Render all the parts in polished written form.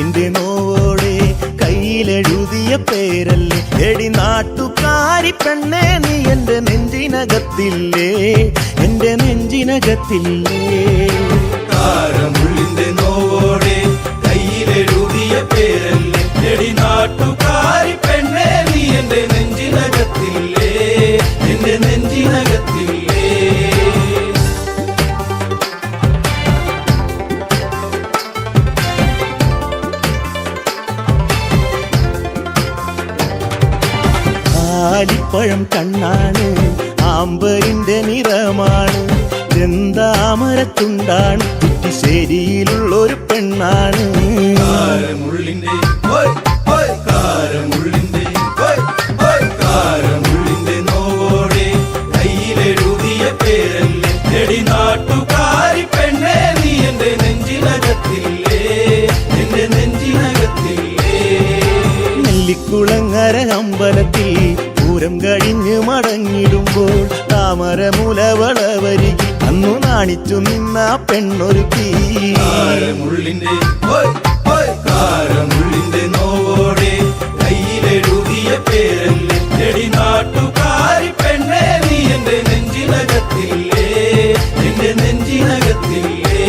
ഉള്ളിന്റെ നോവോടെ കയ്യിലെഴുതിയ പേരല്ലേ എടി നാട്ടുകാരി പെണ്ണേ നീ എന്റെ നെഞ്ചിനകത്തില്ലേ, എന്റെ നെഞ്ചിനകത്തില്ലേ. ഉള്ളിന്റെ നോവോടെ കയ്യിലെഴുതിയ പേരല്ലേ എടി നാട്ടുകാരി പെണ്ണേ നീ എന്റെ നെഞ്ചിനകത്തില്ലേ, എന്റെ നെഞ്ചിനകത്തില്ലേ. ആലിപ്പഴം കണ്ണാണ്, ആമ്പലിന്റെ നിറമാണ്, ചെന്താമരത്തുണ്ടാണ്, കുറ്റിശ്ശേരിയിലുള്ളൊരു പെണ്ണാണ്. കാരമുള്ളിന്റെ കാരമുള്ളിന്റെ നോവോടെ കയ്യിലെഴുതിയ പേരല്ലേ എടി നാട്ടുകാരി പെണ്ണേ നീ എന്റെ നെഞ്ചിനകത്തില്ലേ, എന്റെ നെഞ്ചിനകത്തില്ലേ. നെല്ലിക്കുളങ്ങര അമ്പലത്തിൽ പൂരം കഴിഞ്ഞ് മടങ്ങിടുമ്പോൾ താമരമുലവളവരികി അന്നു നാണിച്ചു നിന്ന പെണ്ണൊരുക്കി. കാരമുള്ളിന്റെ നോവോടെ കയ്യിലെഴുതിയ പേരല്ലേ എടി നാട്ടുകാരി പെണ്ണേ നീ എന്റെ നെഞ്ചിനകത്തില്ലേ, എന്റെ നെഞ്ചിനകത്തില്ലേ.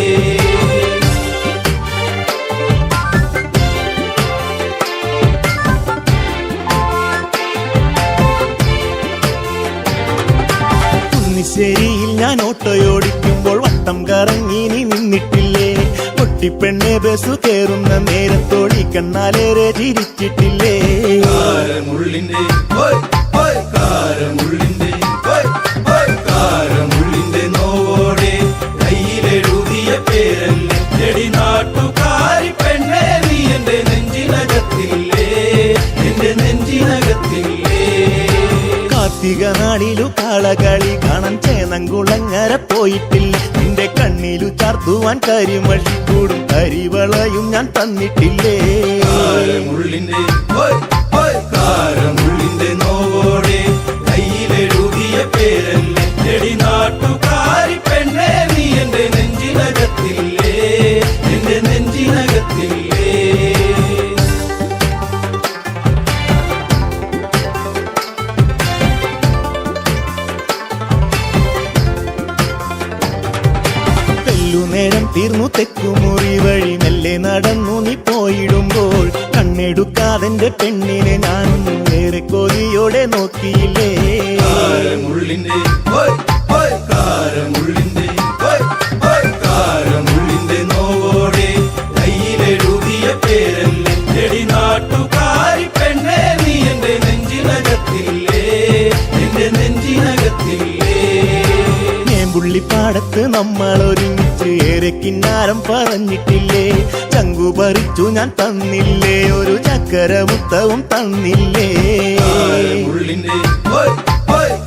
കുന്നിശ്ശേരിയിൽ ഞാൻ ഓട്ടോയോടിക്കുമ്പോൾ വട്ടം കറങ്ങി നീ നിന്നിട്ടില്ലേ, പൊട്ടിപ്പെണ്ണെ ബസ് കയറുന്ന നേരത്തോടി കണ്ണാലേറെ ചിരിച്ചിട്ടില്ലേ. കാരമുള്ളിന്റെ നോവോടെ കയ്യിലെഴുതിയ പേരല്ലേ എടി നാട്ടുകാരി പെണ്ണേ നീ എന്റെ നെഞ്ചിനകത്തില്ലേ, എന്റെ നെഞ്ചിനകത്തില്ലേ. കാർത്തിക നാളിലു കാളകളി കാണാൻ ചേന്നംകുളങ്ങര പോയിട്ടില്ല, നിന്റെ കണ്ണിലു ചാർത്തുവാൻ കരിമഴിക്കൂടും കരിവളയും ഞാൻ തന്നിട്ടില്ലേ. കാരമുള്ളിന്റെ നോവോടെ കയ്യിലെഴുതിയ പേരല്ലേ എടി നാട്ടുകാരി പെണ്ണേ നീ എന്റെ നെഞ്ചിനകത്തില്ലേ, എന്റെ നെഞ്ചിനകത്തില്ലേ. നേരം തീർന്നു തെക്കുമുറി വഴി മെല്ലെ നടന്നു നീ പോയിടുമ്പോൾ കണ്ണെടുക്കാതെന്റെ പെണ്ണിനെ ഞാനൊന്നും ഏറെ കൊതിയോടെ നോക്കിയില്ലേ. കാരമുള്ളിന്റെ നോവോടെ കയ്യിലെഴുതിയ പേരല്ലേ എടി നാട്ടുകാരി പെണ്ണേ നീ എന്റെ നെഞ്ചിനകത്തില്ലേ, എന്റെ നെഞ്ചിനകത്തില്ലേ. പുള്ളിപ്പാടത്ത് നമ്മൾ ഒരുമിച്ച് ഏറെ കിന്നാരം പറഞ്ഞിട്ടില്ലേ, ചങ്കു പറിച്ചു ഞാൻ തന്നില്ലേ, ഒരു ചക്കരമുത്തവും തന്നില്ലേ.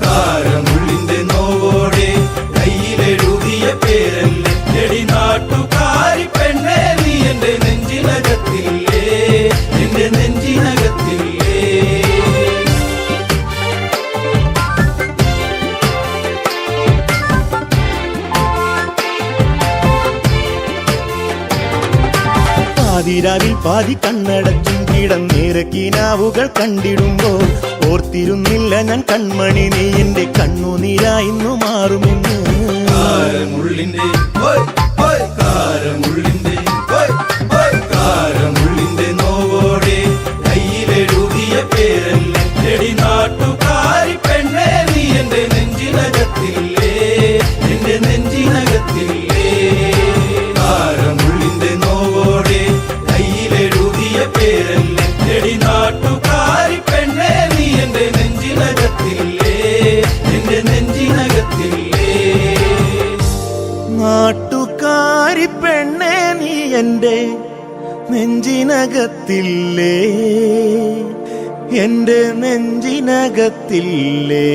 കാരമുള്ളിന്റെ നോവോടെ കയ്യിലെഴുതിയ പേരല്ലേ എടി നാട്ടുകാരി പെണ്ണേ നീ എന്റെ നെഞ്ചിനകത്തില്ലേ, എന്റെ നെഞ്ചിനകത്തില്ലേ. പാതിരാവിൽ പാതി കണ്ണടച്ചും കിടന്നേറെ കിനാവുകൾ കണ്ടിടുമ്പോൾ ഓർത്തിരുന്നില്ല ഞാൻ കൺമണി നീ എന്റെ കണ്ണുനീരായിന്നു മാറുമെന്ന്. കാരമുള്ളിന്റെ നോവോടെ കയ്യിലെഴുതിയ പേരല്ലേ എടി നാട്ടുകാരി പെണ്ണേ നീ എന്റെ നെഞ്ചിനകത്തില്ലേ, എന്റെ നെഞ്ചിനകത്തില്ലേ. കാരമുള്ളിന്റെ നോവോടെ കയ്യിലെഴുതിയ പേരല്ലേ എടി നാട്ടുകാരി പെണ്ണേ നീ എന്റെ നെഞ്ചിനകത്തില്ലേ, എന്റെ നെഞ്ചിനകത്തില്ലേ. നാട്ടുകാരി പെണ്ണേ നീ എന്റെ നെഞ്ചിനകത്തില്ലേ, എന്റെ നെഞ്ചിനകത്തില്ലേ.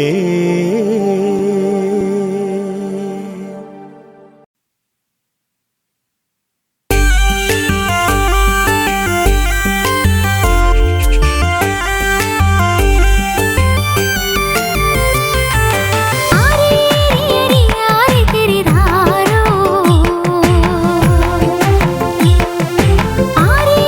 ആരേ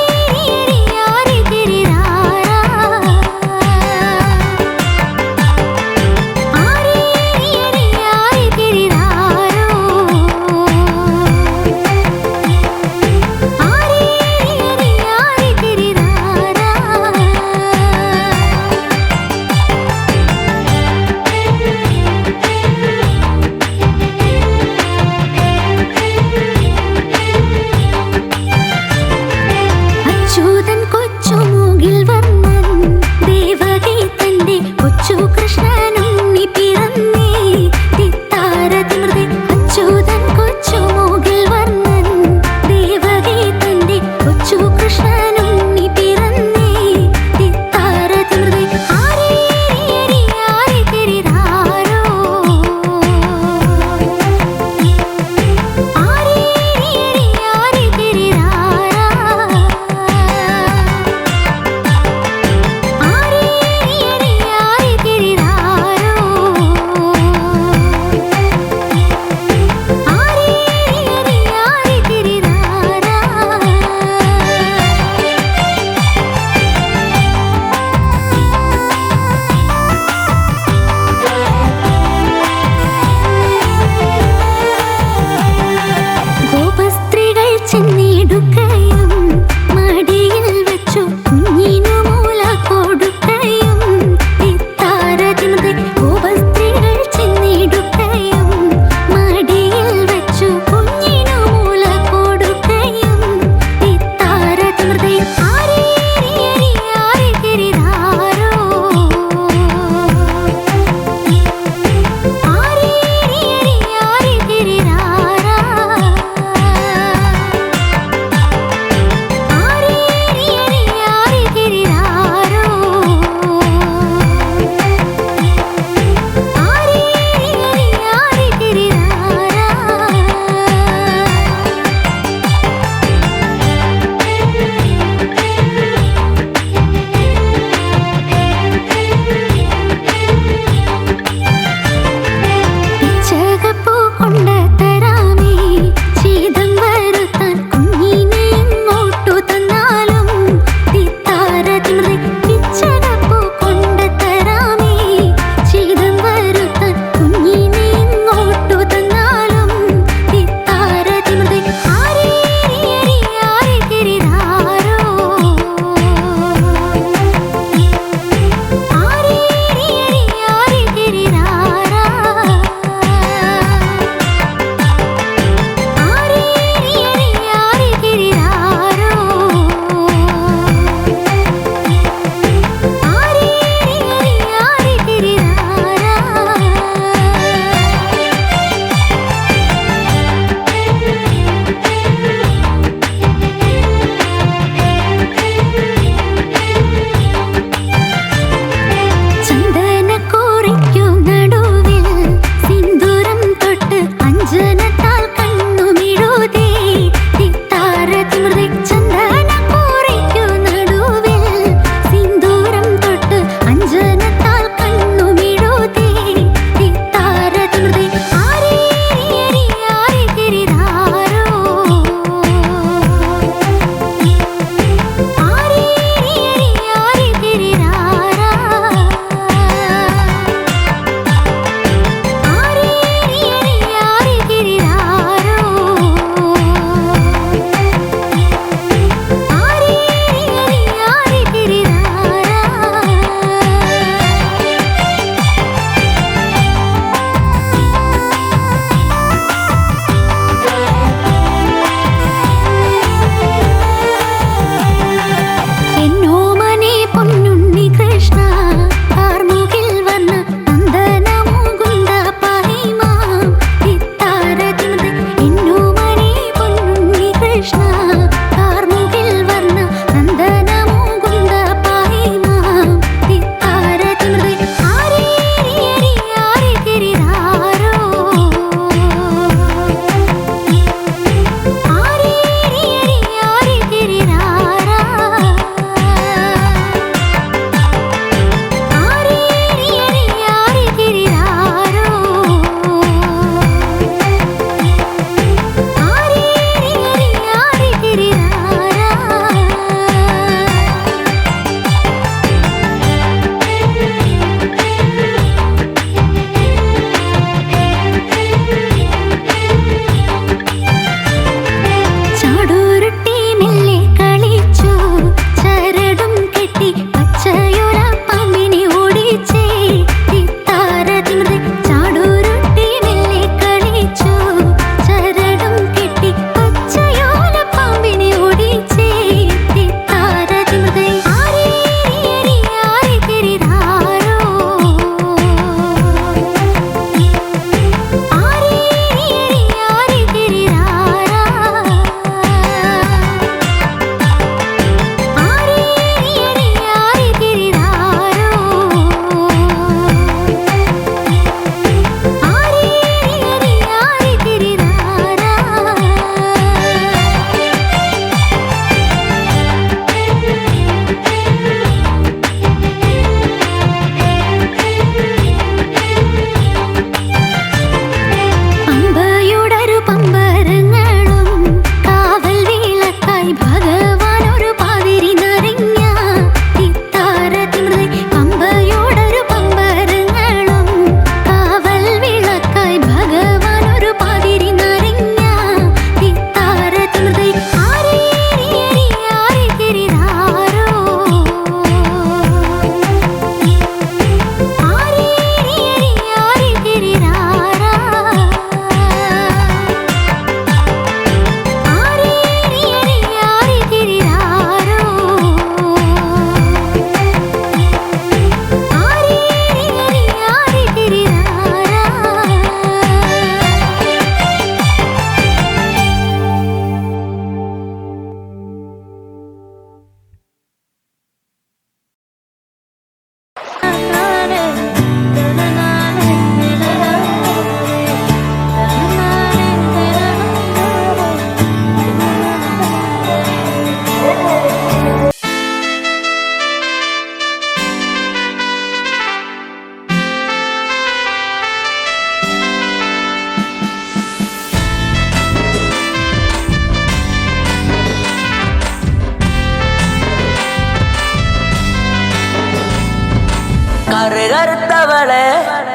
കറുകറുത്തവളെ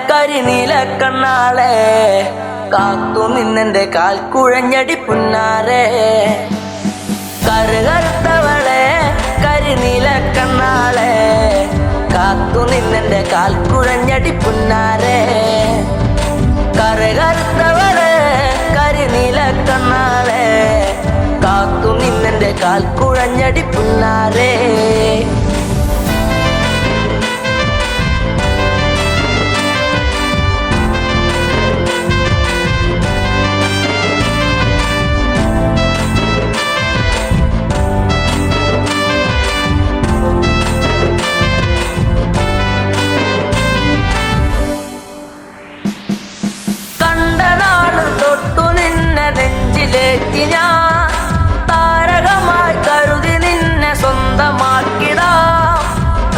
കരിനീല കണ്ണാളെ കാത്തു നിന്നെന്റെ കാൽ കുഴഞ്ഞടി പുന്നാരെ. കറുകറുത്തവളെ കരിനീല കണ്ണാളെ കാത്തു നിന്നെന്റെ കാൽ കുഴഞ്ഞടി പുന്നാരെ. കറുകറുത്തവളെ കരിനീല കണ്ണാളെ കാത്തു നിന്നെന്റെ കാൽ കുഴഞ്ഞടി പുന്നാരെ. നെഞ്ചിലേറ്റി ഞാൻ താരകമായി കരുതി നിന്നെ സ്വന്തമാക്കിടാം.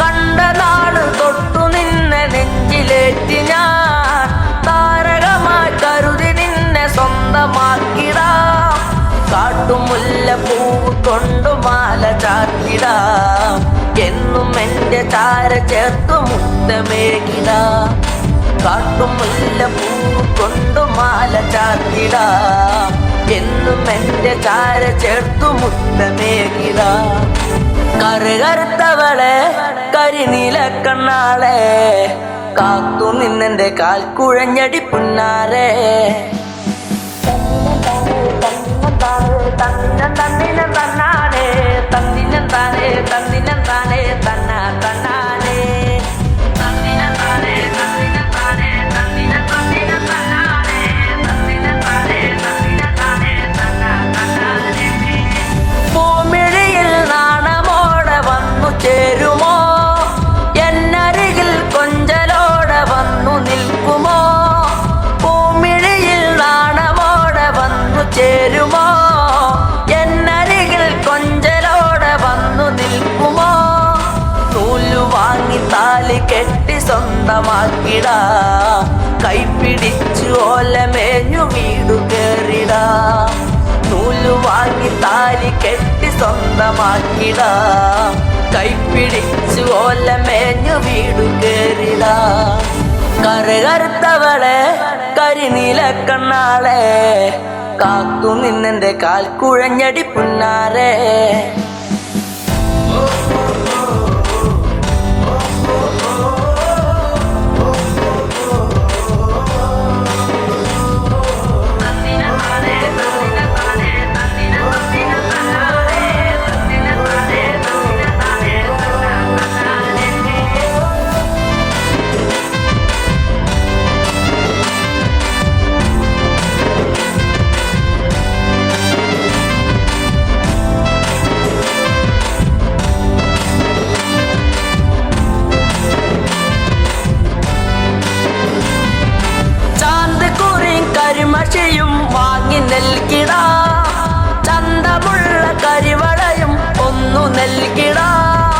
കണ്ട നാട് തൊട്ടു നിന്നെ നെഞ്ചിലേറ്റി ഞാൻ താരകമായി കരുതി നിന്നെ സ്വന്തമാക്കിടാം. കാട്ടുമുല്ല പൂവ് കൊണ്ടു മാല ചാത്തിടാം. എന്നും എന്റെ ചാര ചേർത്തു മുത്തമേകിടാം. കാട്ടുമുല്ല പൂവ് കൊണ്ടു മാല ചാത്തിടാം. എന്നും എന്റെ ചാര ചേർത്തു മുത്തമേകിടാം. കറുകറുത്തവളെ കരിനീല കണ്ണാളെ കാത്തു നിന്നെന്റെ കാൽ കുഴഞ്ഞടി പുന്നാരെ. തന്നിനം തന്നാനെ തന്നിനം താനേ തന്നിനം താനേ തന്ന തന്നാനേ തന്നിനം താനേ തന്നിനം താനേ തന്നിനം തന്നിനം തന്നാനേ തന്നിനം താനേ തന്നിനം താനേ തന്ന തന്നാനേ. പൂമിഴിയിൽ നാണമോടെ വന്നു ചേരുമോ? എന്നരികിൽ കൊഞ്ചലോടെ വന്നു നിൽക്കുമോ? പൂമിഴിയിൽ നാണമോടെ വന്നു ചേരുമോ? എന്നരികിൽ കൊഞ്ചലോടെ വന്നു നിൽക്കുമോ? നൂലു വാങ്ങി താലി കെട്ടി സ്വന്തമാക്കിടാം. കൈപിടിച്ചു ഓലമേഞ്ഞു വീടു കേറിടാം. നൂലു വാങ്ങി താലി കെട്ടി സ്വന്തമാക്കിടാം. കൈപിടിച്ചു ഓലമേഞ്ഞു വീടു കേറിടാം. കറുകറുത്തവളെ കരിനീല കണ്ണാളെ കാത്തു നിന്നെന്റെ കാൽ കുഴഞ്ഞടി പുന്നാരെ. കരിമഷിയും വാങ്ങി നൽകിടാം. ചന്തമുള്ള കരിവളയും ഒന്നു നൽകിടാം.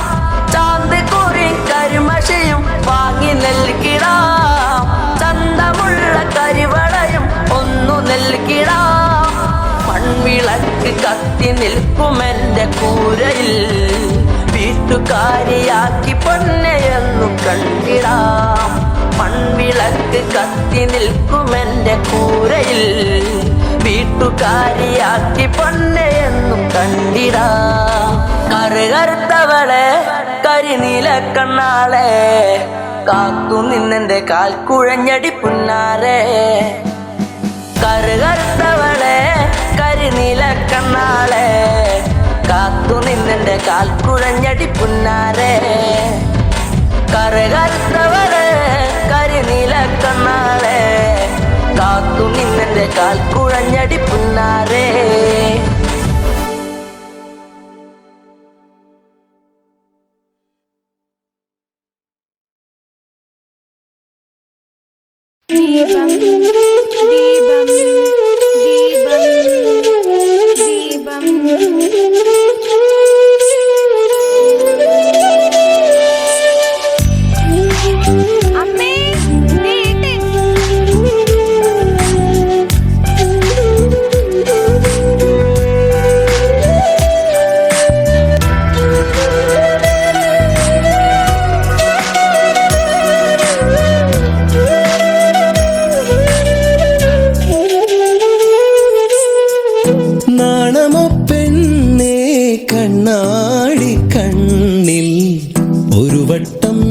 ചാന്തിക്കുറി കരിമഷിയും വാങ്ങി നൽകിടാം. ചന്തമുള്ള കരിവളയും ഒന്നു നൽകിടാം. മൺവിളക്ക് കത്തി നിൽക്കുമെന്റെ കൂരയിൽ വീട്ടുകാരിയാക്കി പൊന്നെയെന്നു കണ്ടിടാം. മൺവിളക്ക് കത്തി നിൽക്കുമെന്റെ കൂരയിൽ വീട്ടുകാരിയാക്കി പൊന്നെയെന്നും കണ്ടിടാം. കറുകറുത്തവളെ കരിനീല കണ്ണാളെ കാത്തു നിന്നെന്റെ കാൽ കുഴഞ്ഞടി പുന്നാരെ. കറുകറുത്തവളെ കരിനീല കണ്ണാളെ കാത്തു നിന്നെന്റെ കാൽ കുഴഞ്ഞടി പുന്നാരെ. കറുകറുത്തവളെ കരിനീല കണ്ണാളെ കാത്തു നിന്നെന്റെ കാൽ കുഴഞ്ഞടി പുന്നാരെ. ദീപം ദീപം ദീപം ദീപം അമ്മേ നീട്ട്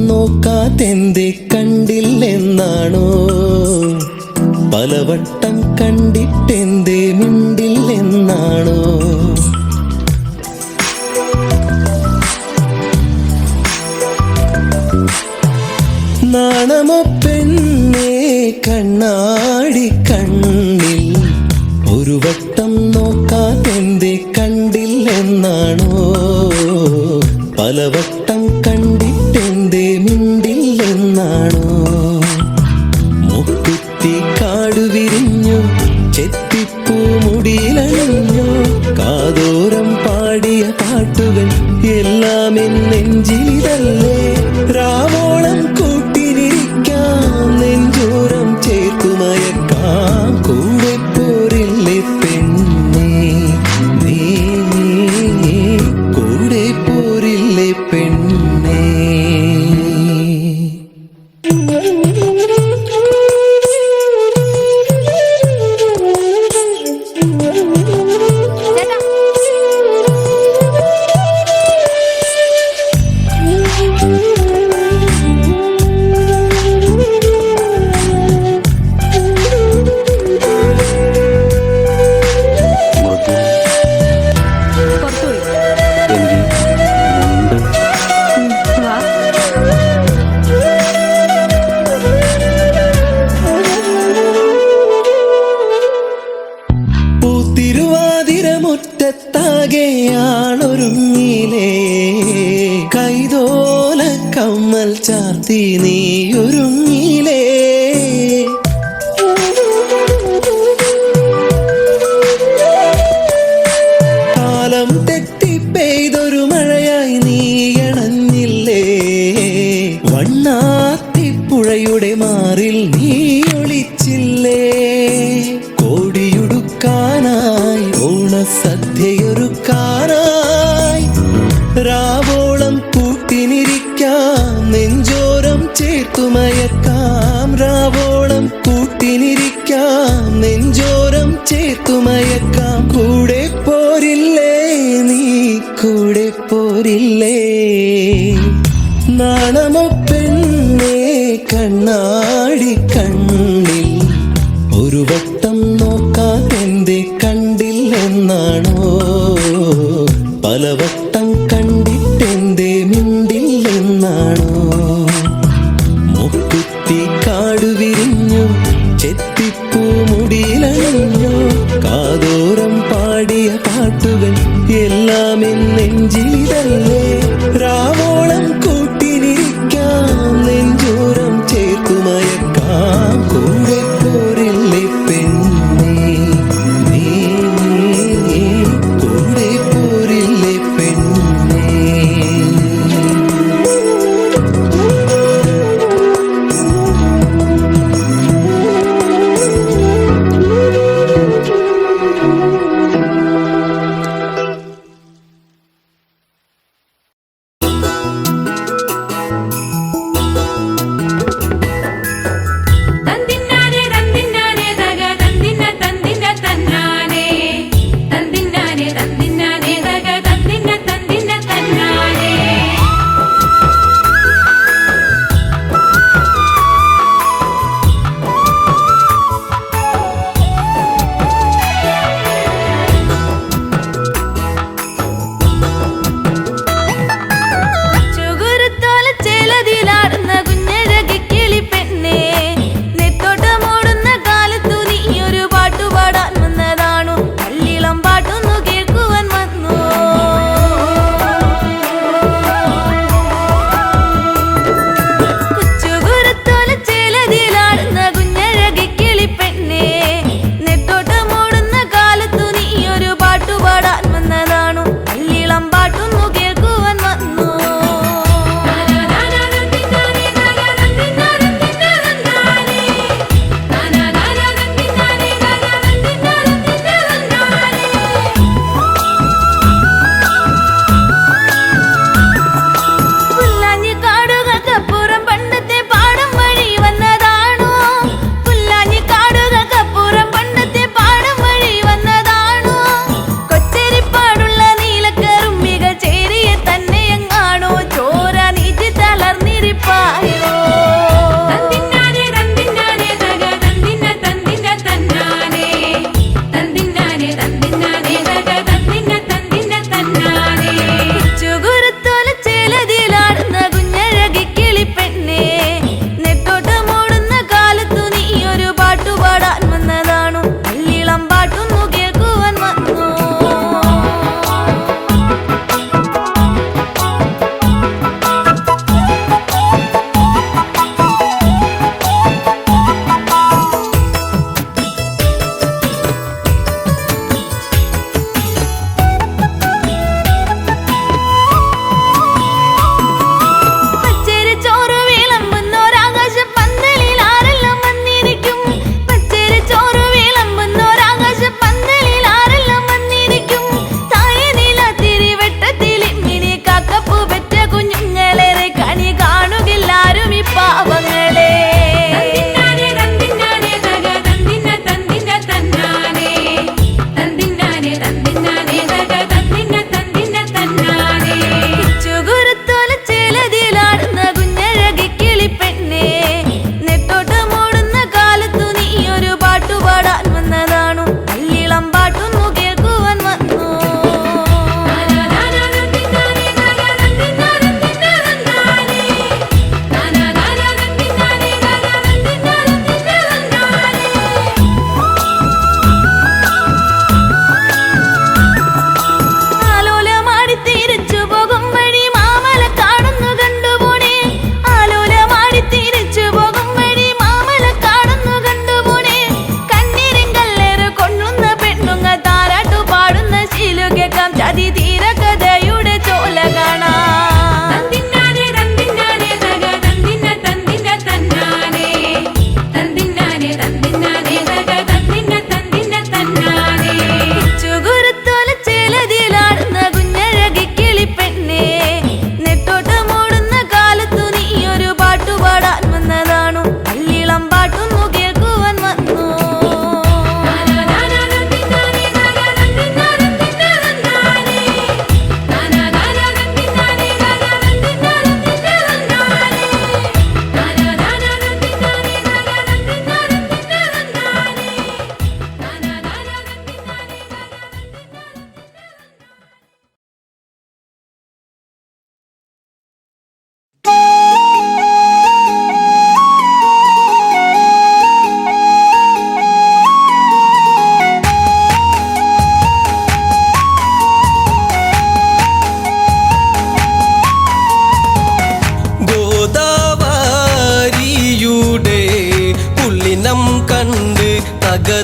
നോക്കാതെന്തേ കണ്ടില്ലെന്നാണോ? പലവട്ടം കണ്ടിട്ടെന്തേ മിണ്ടില്ലെന്നാണോ? നാണമോ പെണ്ണേ കണ്ണാടി കണ്ണിൽ ഒരു വട്ടം നോക്കാതെന്തേ കണ്ടില്ലെന്നാണോ? പലവട്ടം കണ്ടിട്ടെന്തേ മിണ്ടില്ലെന്നാണോ? മുക്കുത്തി കാടു വിരിഞ്ഞു ചെത്തിപ്പൂ മുടിയിലണിഞ്ഞു കാതോരം പാടിയ പാട്ടുകൾ എല്ലാം എൻ നെഞ്ചിലിതല്ലേ? രാവോളം കൂട്ടിനിരിക്കാം നെഞ്ചോരം ചേർത്തുമയക്കാം കൂടെ പോരില്ലേ പെണ്ണേ നീ കൂടെ പോരില്ലേ പെണ്ണേ? ാണൊരുങ്ങിലേ കൈതോല കമ്മൽ ചാർത്തി നീയൊരുങ്ങിലേ? കാലം തെറ്റി പെയ്തൊരു മഴയായി നീയണഞ്ഞില്ലേ? വണ്ണാത്തിപ്പുഴയുടെ മാറിൽ നീ ഒളിച്ചില്ലേ? കോടിയുടുക്കാനായി ഓണസദ്യയൊരുക്കാനായി രാവോളം കൂട്ടിനിരിക്കാം നെഞ്ചോരം ചേർത്തുമയക്കാം. രാവോളം കൂട്ടിനിരിക്കാം നെഞ്ചോരം ചേർത്തുമയക്കാം. കൂടെ പോരില്ലേ നീ കൂടെ പോരില്ലേ? നാണമോ പെണ്ണേ കണ്ണാടി കണ്ണിൽ ഒരു വട്ടം നോക്കാതെന്തേ കണ്ടില്ലെന്നാണോ? പലവട്ടം കണ്ടിട്ടെന്തേ മിണ്ടില്ലെന്നാണോ? മുക്കുത്തി കാടു വിരിഞ്ഞു ചെത്തിപ്പൂ മുടിയിലണിഞ്ഞു കാതോരം പാടിയ പാട്ടുകൾ എല്ലാം എൻ നെഞ്ചിലിതല്ലേ? രാവോളം കൂട്ടിനിരിക്കാം നെഞ്ചോരം ചേർത്തുമയക്കാം കൂടെ പോരില്ലേ പെണ്ണേ നീ കൂടെ പോരില്ലേ പെണ്ണേ?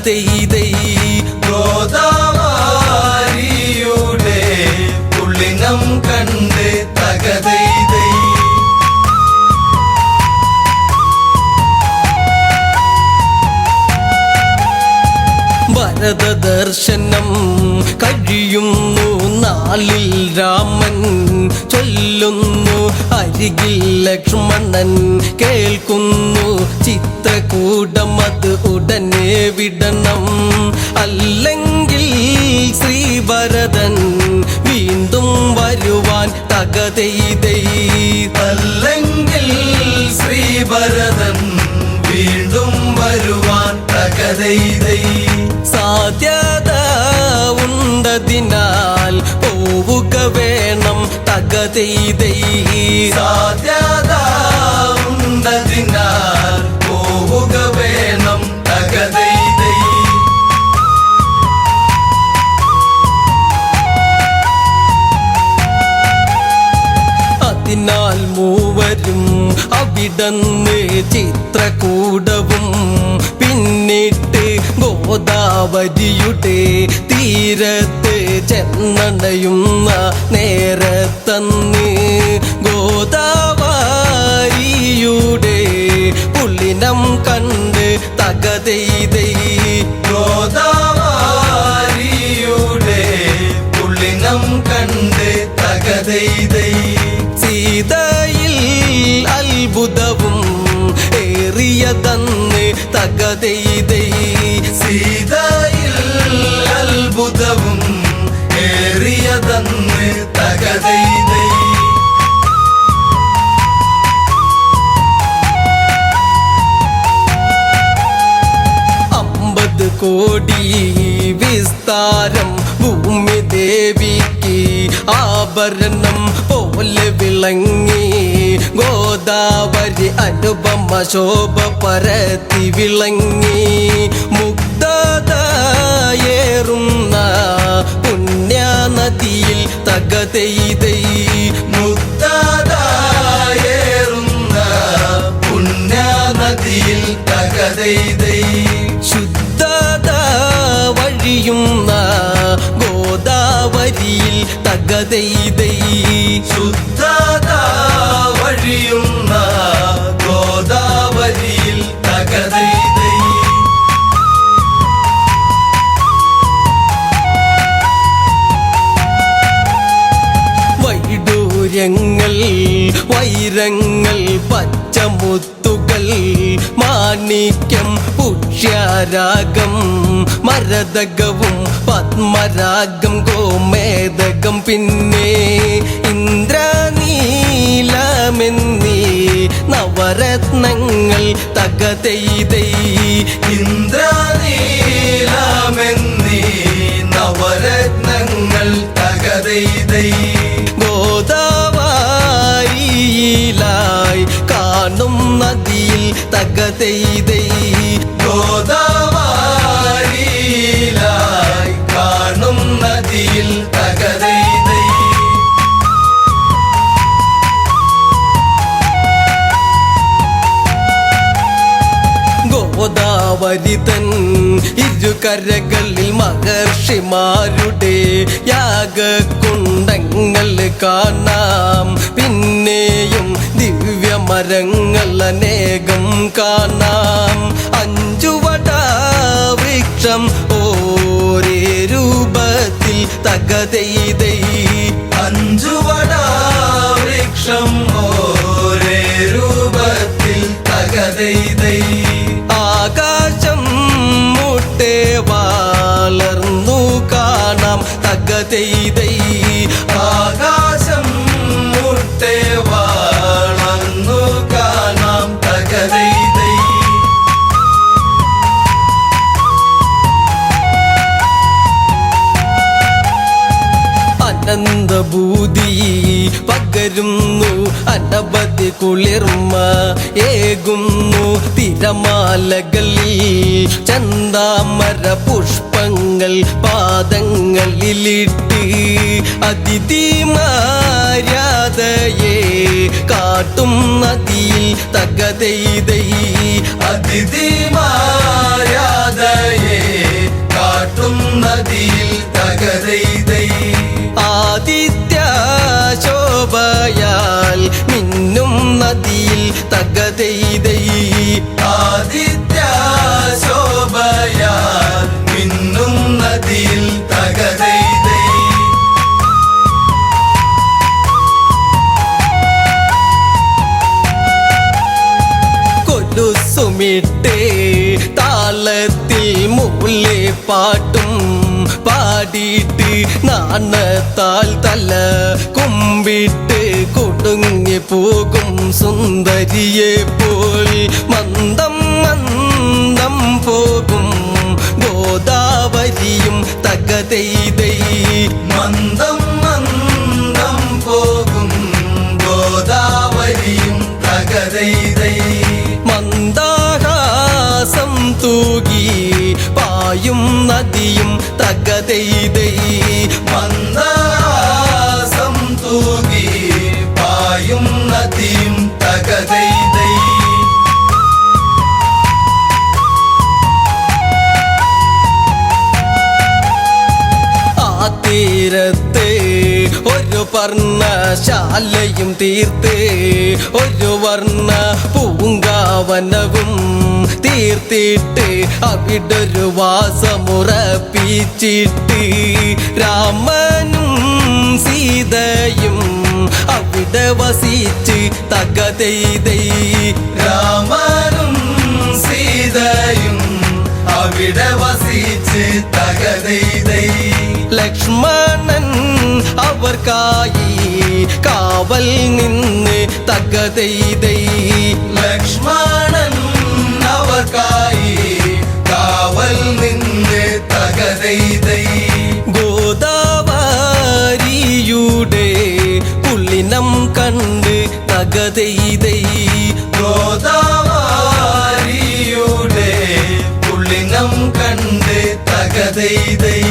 തകതൈതൈ ഗോദാവരിയുടെ പുള്ളിനം കണ്ട് തകതൈതൈ ഭരത ദർശനം കഴിയുന്നു നാളിൽ രാമൻ ചൊല്ലുന്നു അരികിൽ ലക്ഷ്മണൻ കേൾക്കുന്നു ചിത്രകൂടം അത് ഉടനെ വിടണം അല്ലെങ്കിൽ ശ്രീഭരതൻ വീണ്ടും വരുവാൻ തകതൈതൈ അല്ലെങ്കിൽ ശ്രീഭരതൻ വീണ്ടും വരുവാൻ തകതൈതൈ സാധ്യത ഉണ്ടതിനാൽ പോവുക വേണം തകതൈതൈ സാധ്യത ഉണ്ടതിനാൽ പോവുക വേണം തകതൈതൈ അതിനാൽ മൂവരും അവിടന്ന് ചിത്രകൂടവും പിന്നിട്ട് ഗോദാവരിയുടെ തീരത്ത് ചെന്നണയുന്ന നേരത്തന്ന് ഗോദാവരിയുടെ പുള്ളിനം കണ്ട് തകതൈതൈ ഗോദാവരിയുടെ പുള്ളിനം കണ്ട് തകതൈതൈ സീതയിൽ അത്ഭുതവും ഏറിയതന്ന് തകതൈതൈ സീതയിൽ അത്ഭുതവും ഏറിയതന്ന് തകതൈതൈ 50 കോടി വിസ്താരം ഭൂമി ദേവിക്ക് ആഭരണം പോലെ വിളങ്ങി ഗോദാവരി അനുപമ ശോഭ പരത്തി വിളങ്ങി മുഗ്ധതയേറുന്ന പുണ്യനദിയിൽ തകതൈതൈ മുഗ്ധതയേറുന്ന പുണ്യനദിയിൽ തകതൈതൈ ശുദ്ധത വഴിയുന്ന ഗോദാവരിയിൽ തകതൈതൈ ശുദ്ധത വഴിയുന്ന ഗോദാവരിയിൽ തകതൈതൈ വൈഡൂര്യങ്ങൾ വൈരങ്ങൾ പച്ചമുത്തുകൾ മാണിക്യം പുഷ്യരാഗം മരതകവും പത്മരാഗം ഗോമേതകം പിന്നെ ഇന്ദ്രനീലമെന്നീ നവരത്നങ്ങൾ തകതൈതൈ ഇന്ദ്രനീലമെന്നീ നവരത്നങ്ങൾ തകതൈതൈ ഗോദാവരിയിലായി കാണും നദിയിൽ തകതൈതൈ ഗോദാവരിയിലായി കാണും നദിയിൽ തകതൈതൈ ഗോദാവരി തൻ ഇരുകരകളിൽ മഹർഷിമാരുടെ യാഗകുണ്ടങ്ങൾ കാണാം പിന്നെയും ദിവ്യമരങ്ങൾ അനേകം കാണാം 5 വടവൃക്ഷം ഓരേ രൂപത്തിൽ തകതൈതൈ 5 വടവൃക്ഷം ഓരേ രൂപത്തിൽ തകതൈതൈ ആകാശം മുട്ടെ വളർന്നു കാണാം തകതൈതൈ ആകാശം മുട്ടെ വളർന്നു കാണാം തകതൈതൈ അനന്തഭൂതി പകരുന്നു അനവധി കുളിർമ ഏകുന്നു തിരമാലകളിൽ ചന്താമര പുഷ്പങ്ങൾ പാദങ്ങളിലിട്ട് അതിഥിമാര്യാദയെ കാട്ടും നദിയിൽ തകതൈതൈ അതിഥിമാര്യാദയെ ഒഴുകും നദിയിൽ തകതൈതൈ ആദിത്യ ശോഭയാൽ മിന്നും നദിയിൽ തകതൈതൈ ആദിത്യ ശോഭയാൽ മിന്നും നദിയിൽ തകതൈതൈ കൊലുസുമിട്ടേ താളത്തിൽ മൂലെ പാട്ടും പാടിയിട്ട് നാണത്താൽ തല കുമ്പിട്ട് കൊടുങ്ങി പോകും സുന്ദരിയെ പോൽ മന്ദം മന്ദം പോകും ഗോദാവരിയും തകതൈതൈ മന്ദം മന്ദം പോകും ഗോദാവരിയും തകതൈതൈ മന്ദഹാസം തൂകി പായും നദിയും തകതൈതൈ മന്ദഹാസം തൂകി പായും നദിയും തകതൈതൈ ആ തീരത്ത് ഒരു പർണശാലയും തീർത്ത് ഒരു വർണ്ണ പൂങ്കാവനവും തീർത്തിട്ട് അവിടൊരു വാസമുറപ്പിച്ചിട്ട് രാമനും സീതയും അവിടെ വസിച്ച് തകതൈതൈ രാമനും സീതയും അവിടെ വസിച്ച് തകതൈതൈ ലക്ഷ്മണൻ അവർക്കായി കാവൽ നിന്ന് തകതൈതൈ ലക്ഷ്മണൻ അവർക്കായി കാവൽ നിന്ന് തകതൈതൈ ഗോദാവരിയുടെ പുള്ളിനം കണ്ട് തകതൈതൈ ഗോദാവരിയുടെ പുള്ളിനം കണ്ട് തകതൈതൈ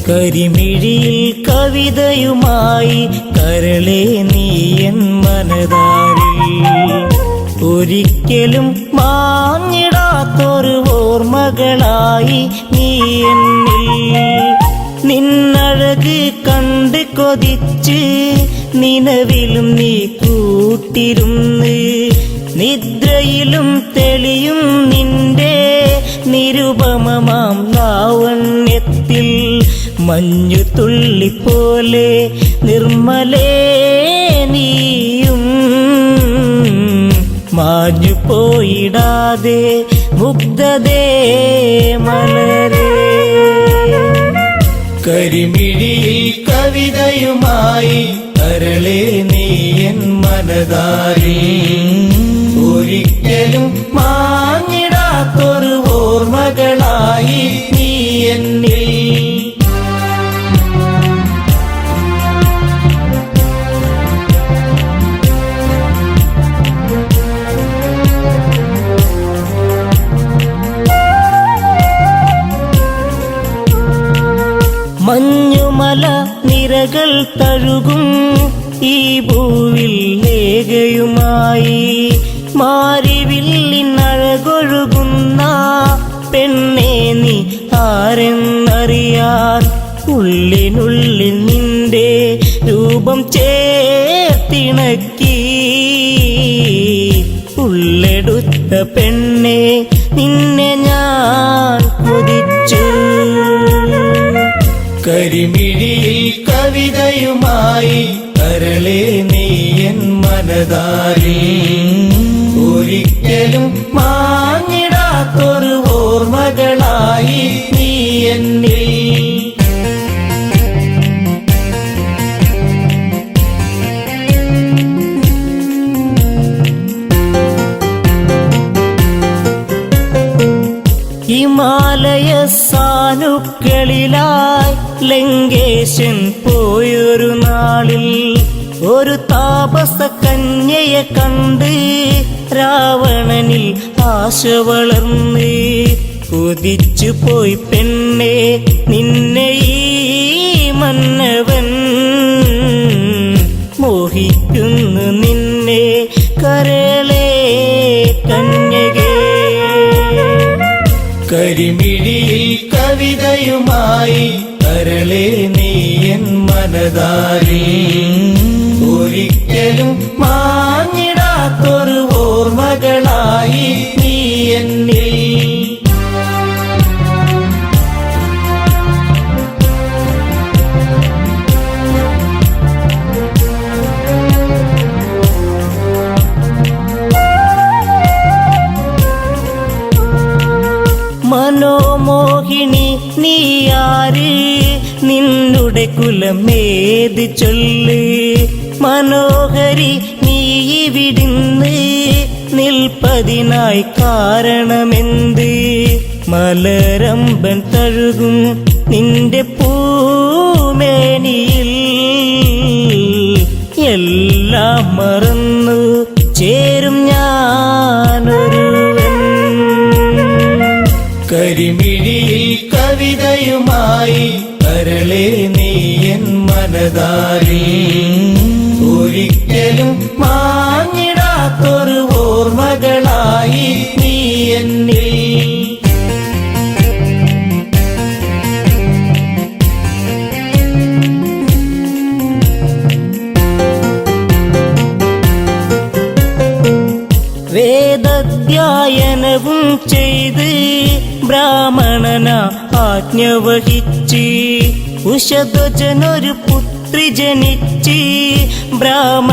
കരിമിഴിയിൽ കവിതയുമായി കരളെ നീയൻ മനതാരിൽ ഒരിക്കലും മാഞ്ഞിടാത്തൊരു ഓർമ്മകളായി നീ എന്നിൽ നിന്നഴക് കണ്ട് കൊതിച്ച് നിലവിലും നീ കൂട്ടിരുന്ന് നിദ്രയിലും തെളിയും നിന്റെ നിരുപമമാം ലാവണ്യത്തിൽ മഞ്ഞു തുള്ളിപ്പോലെ നിർമ്മലേ നീയും മാഞ്ഞു പോയിടാതെ മുഗ്ധതേ മലരേ കരിമിഴിയിൽ കവിതയുമായി കരളെ നീയൻ മനതാരിൽ ഒരിക്കലും മാഞ്ഞിടാത്തൊരു ഓർമ്മകളായി നീ എന്നിൽ മഞ്ഞുമല നിരകൾ തഴുകും ഈ ഭൂവിൽ ലേഖയുമായി മാരിവില്ലിനഴകൊഴുകുന്ന പെണ്ണേ നീ ആരെന്നറിയാൻ ഉള്ളിനുള്ളിൽ നിന്റെ രൂപം ചേർത്തിണക്കി ഉള്ളെടുത്ത പെണ്ണെ നിന്നെ ഞാൻ കൊതിച്ചു കരിമിഴിയിൽ കവിതയുമായി കരളെ നീയൻ മനതാരിൽ ഒരിക്കലും മാഞ്ഞിടാത്തൊരു ഓർമ്മകളായി നീ എന്നിൽ ഹിമാലയ സാനുക്കളിലായി ലങ്കേശൻ പോയൊരു നാളിൽ ഒരു താപസ കന്യയെ കണ്ട് രാവണനിൽ ആശ വളർന്ന് കുതിച്ചു പോയി പെണ്ണെ നിന്നെ ഈ മന്നവൻ മോഹിക്കുന്നു നിന്നെ കരളേ കന്യകേ. കരിമിഴിയിൽ കവിതയുമായി കരളേ നീ എൻ മനതാരിൽ ഒരിക്കലും മാഞ്ഞിടാത്തൊരു ഓർമ്മകളായി നീ എന്നിൽ. മനോമോഹിനി നീയാര് നിന്നുടെ കുലമേത് ചൊല്ല് മനോഹരി നീ വിടുന്ന് നിൽപ്പതിനായി കാരണമെന്ത് മലരമ്പൻ തഴുകും നിന്റെ പൂമേനിയിൽ എല്ലാം മറന്നു ചേരും ഞാനൊരുവൻ. കരിമിഴിയിൽ കവിതയുമായി കരളേ നീ എൻ മനതാരിൽ ഒരിക്കലും മാഞ്ഞിടാത്തൊരു ഓർമ്മകളായി നീ എന്നിൽ. വേദധ്യായനവും ചെയ്ത് ബ്രാഹ്മണന ആജ്ഞ വഹിച്ച് ഉഷധ്വജനൊരു പുത്രി ജനിച്ച് ബ്രാഹ്മണനാഹ്ലാദം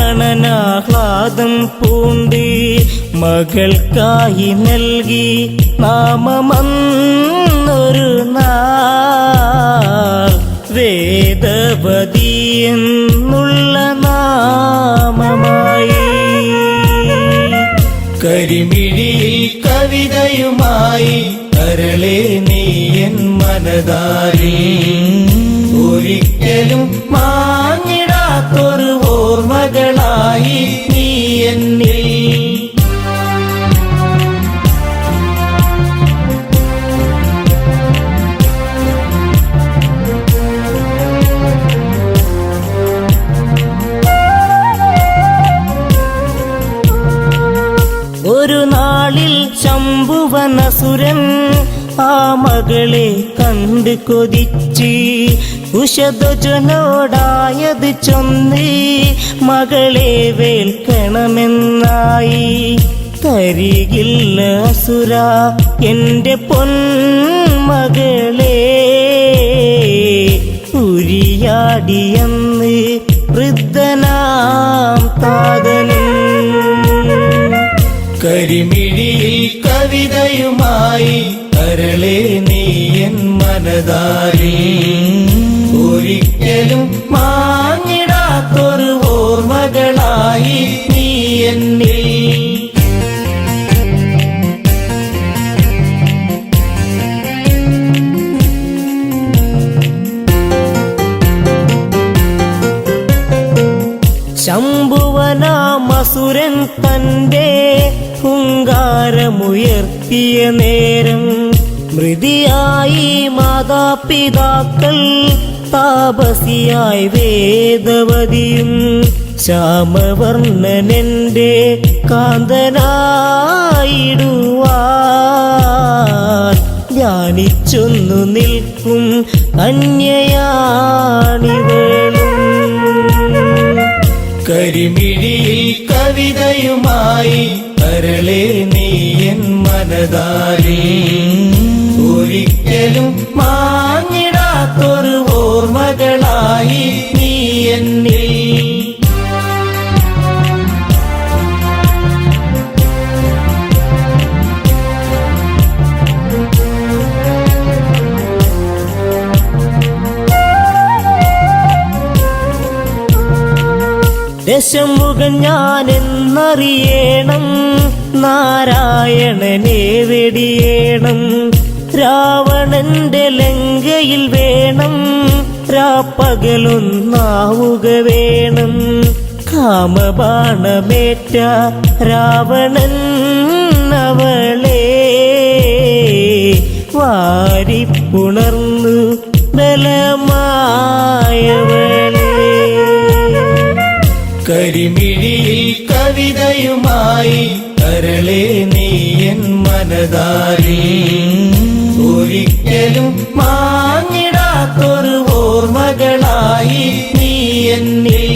പൂണ്ട് മകൾക്കായി നൽകി നാമമന്നൊരു നാൾ വേദവതി എന്നുള്ള നാമമായി. കരിമിഴിയിൽ കവിതയുമായി കരളേ നീ എൻ മനതാരിൽ ഒരിക്കലും മാഞ്ഞിടാത്തൊരു ഓർമ്മകളായി നീ എന്നിൽ. ഒരു നാളിൽ ശംഭുവനസുരൻ ആ മകളെ കണ്ട് കൊതിച്ച് ഉഷധ്വജനോടായത് ചൊന്ന് മകളെ വേൽക്കണമെന്നായി. തരികില്ല അസുര എന്റെ പൊന്മകളെ ഉരിയാടിയെന്ന് വൃദ്ധനാം താതനും. കരിമിഴിയിൽ കവിതയുമായി കരളേ നീ എൻ മനതാരിൽ ഒരിക്കലും മാഞ്ഞിടാത്തൊരു ഓർമ്മകളായി നീ എന്നിൽ. ശംഭുവനാമസുരൻ തന്റെ ഹുങ്കാരമുയർത്തിയ നേരം മൃതിയായി മാതാപിതാക്കൾ താപസിയായി വേദവതിയും ശ്യാമവർണ്ണനെന്റെ കാന്തനായിടുവാൻ ധ്യാനിച്ചൊന്നു നിൽക്കും കന്യയാണിവളും. കരിമിഴിയിൽ കവിതയുമായി കരളേ നീ എൻ മനതാരിൽ ഒരിക്കലും മാഞ്ഞിടാത്തൊരു ഓർമ്മകളായി നീ എന്നിൽ. ദശമുഖൻ ഞാനെന്നറിയണം നാരായണനെ വെടിയേണം രാവണന്റെ ലങ്കയിൽ വേണം രാപ്പകലൊന്നാവുക വേണം കാമബാണമേറ്റ രാവണൻ അവളെ വാരിപ്പുണർന്നു ബലമായവളെ. കരിമിഴിയിൽ കവിതയുമായി കരളെ നീയൻ മനതാരിൽ ഒരിക്കലും മാഞ്ഞിടാത്തൊരു ഓർമ്മകളായി നീ എന്നിൽ.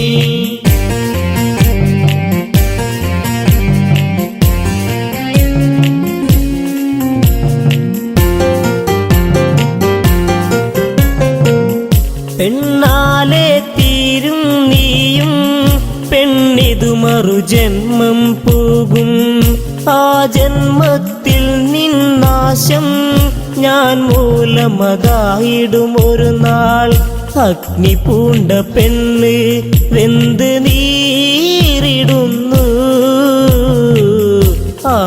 പെണ്ണാലെ തീരും നീയും പെണ്ണിതു മറുജന്മം പോകും. ആ ജന്മത്തിൽ നിന്നാശം ഞാൻ മൂലമതായിടും ഒരു നാൾ. അഗ്നി പൂണ്ട പെണ്ണ് വെന്ത് നീറിടുന്നു. ആ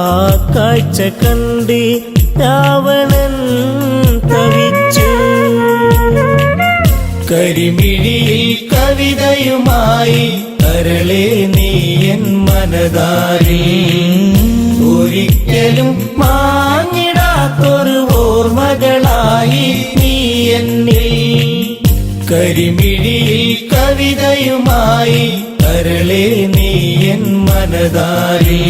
കാഴ്ച കണ്ട് രാവണൻ തവിച്ചു. കരിമിഴിയിൽ കവിതയുമായി കരളെ നീയൻ മനതാരിൽ ഒരിക്കലും മാഞ്ഞിടാത്തൊരു ഓർമ്മകളായി നീ എന്നിൽ. കരിമിഴിയിൽ കവിതയുമായി കരളെ നീയൻ മനതാരിൽ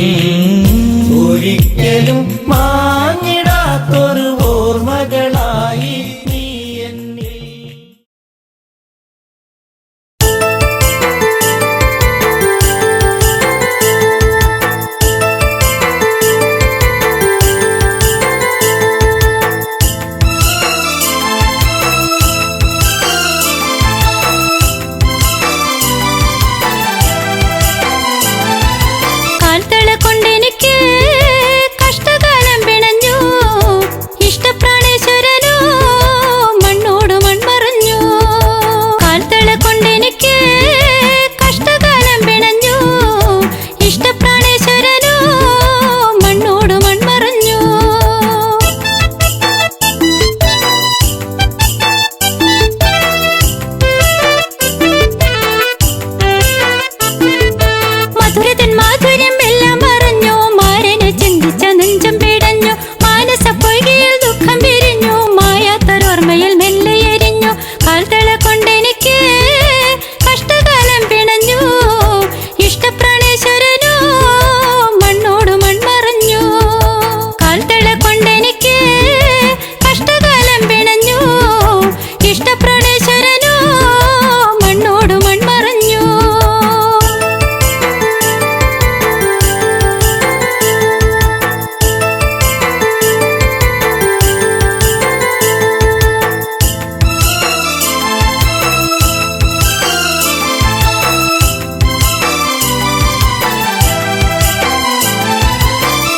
ഒരിക്കലും മാഞ്ഞിടാത്തൊരു ഓർമ്മകളായി നീ എന്നിൽ. കാൽത്തള കൊണ്ടെനിക്ക് കഷ്ടകാലം പിണഞ്ഞു. ഇഷ്ടപ്രാണേശ്വരനോ മണ്ണോട് മൺമറഞ്ഞു. കാൽത്തള കൊണ്ടെനിക്ക് കഷ്ടകാലം പിണഞ്ഞു. ഇഷ്ടപ്രാണേശ്വരനോ മണ്ണോട് മൺമറഞ്ഞു. മധുരതൻ മാധുര്യം എല്ലാം മറഞ്ഞു. മാരനെ ചിന്തിച്ച നെഞ്ചം പിടഞ്ഞു. മാനസ പൊയ്കയിൽ ദുഃഖം പിരിഞ്ഞു. മായാത്തൊരോർമ്മയിൽ മെല്ലെ എരിഞ്ഞു. കാൽത്തള കൊണ്ടെനിക്ക് കഷ്ടകാലം പിണഞ്ഞു. ഇഷ്ടപ്രാണേശ്വരനോ മണ്ണോട് മൺമറഞ്ഞു. കാൽത്തള കൊണ്ടെനിക്ക് കഷ്ടകാലം പിണഞ്ഞു. ഇഷ്ടപ്രാണേശ്വരനോ മണ്ണോട് മൺമറഞ്ഞു.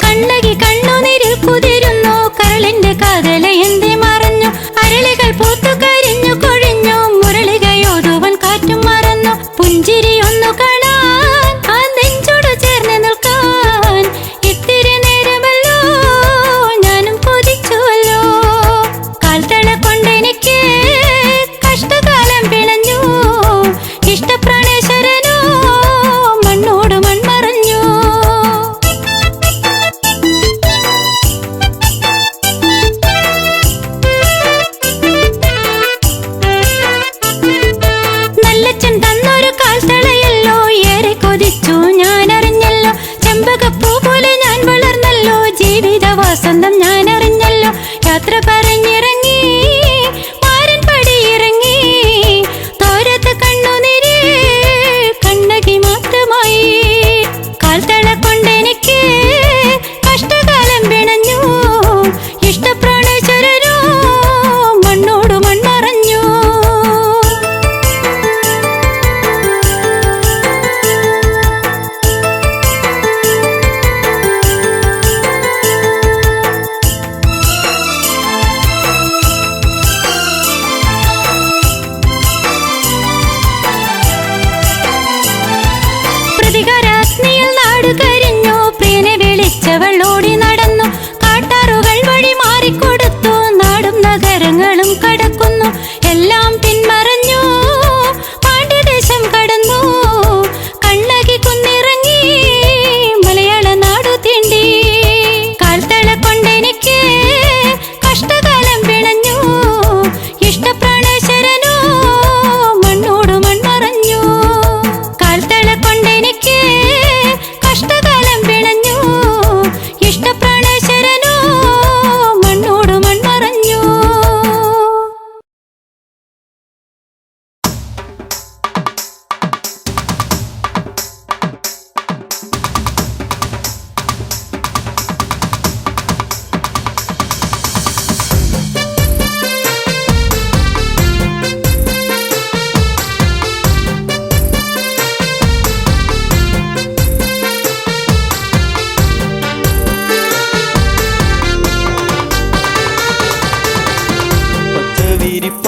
കണ്ണകി കണ്ണുനീരിൽ കുതിരുന്നു. കരളിന്റെ കാതല എന്തി മറഞ്ഞു. അരളികൾ പൂത്തു കരിഞ്ഞു കൊഴിഞ്ഞു. മുരളികയോതുവൻ കാറ്റും മറന്നു. പുഞ്ചിരിയൊന്നു കാണാൻ ആ നെഞ്ചോട് ചേർന്ന് നിൽക്കാൻ ഇത്തിരി നേരമല്ലോ ഞാനും കൊതിച്ചുവല്ലോ. കാൽത്തള കൊണ്ടെനിക്ക് കഷ്ടകാലം പിണഞ്ഞു. ഇഷ്ടപ്രാണേശ്വരനോ മണ്ണോട് മൺമറഞ്ഞു. നല്ലച്ഛൻ തന്നൊരു കാൽത്തളയല്ലോ. ഏറെ കൊതിച്ചു ഞാൻ അറിഞ്ഞല്ലോ. ചെമ്പകപ്പൂ പോലെ ഞാൻ വളർന്നല്ലോ. ജീവിത വാസന്തം ഞാൻ അറിഞ്ഞല്ലോ. യാത്ര പറഞ്ഞിറങ്ങി മാരൻ പടിയിറങ്ങി. തോരത്ത കണ്ണുനീര് കണ്ണകി മാത്രമായി. കാൽത്തള കൊണ്ടെനിക്ക് കഷ്ടകാലം പിണഞ്ഞു. ഇഷ്ടപ്രാണേശ്വരനോ മണ്ണോട് മൺമറഞ്ഞു.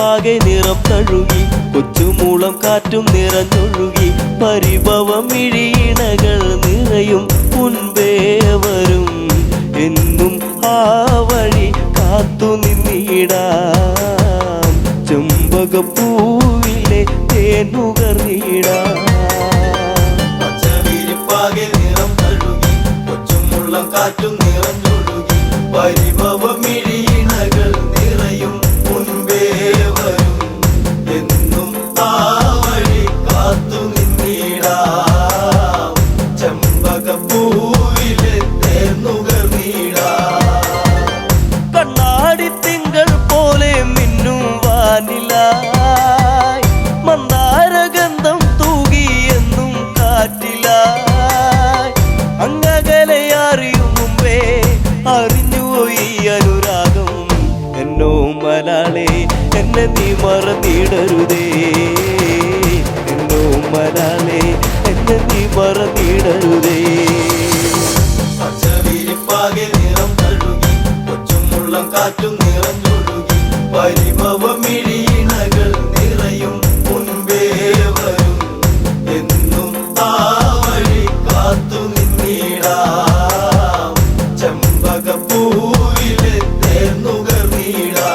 വിരിപ്പാകെ നിറം തഴുകി കൊച്ചുമൂളം കാറ്റും നിറഞ്ഞൊഴുകി പരിഭവമിഴിയിണകൾ നിറയും മുൻപേ വരും എന്നും ആ വഴി കാത്തു നിന്നിടാം ചെമ്പകപ്പൂവിലെ തേനുകർന്നിടാം പച്ചവിരിപ്പാകെ നിറം തഴുകി കൊച്ചുമുള്ളം കാറ്റും നിറഞ്ഞൊഴുകി പരിഭവമിഴിയിണകൾ നിറയും മുൻപേ വരും എന്നും ആ വഴി കാത്തു നിന്നിടാം ചെമ്പകപ്പൂവിലെ തേനുകർന്നിടാം കണ്ണാടി തിങ്കൾ പോലെ മിന്നും വാനിലായി മന്ദാരഗന്ധം തൂകിയെന്നും കാറ്റിലായി അങ്ങകലെ അറിയും മുമ്പേ അറിഞ്ഞുപോയി അനുരാഗം എന്നോ മലാളെ എന്നെ നീ മറന്നിടരുതേ എന്നോ മലാളെ എന്നെ നീ മറന്നിടരുതേ പച്ചവിരിപ്പാകെ നിറം തഴുകി കൊച്ചുമുള്ളം കാറ്റും നിറഞ്ഞൊഴുകി പരിഭവമിഴിയിണകൾ നിറയും മുൻപേ വരും എന്നും ആ വഴി കാത്തു നിന്നിടാം ചെമ്പകപ്പൂവിലെ തേനുകർന്നിടാം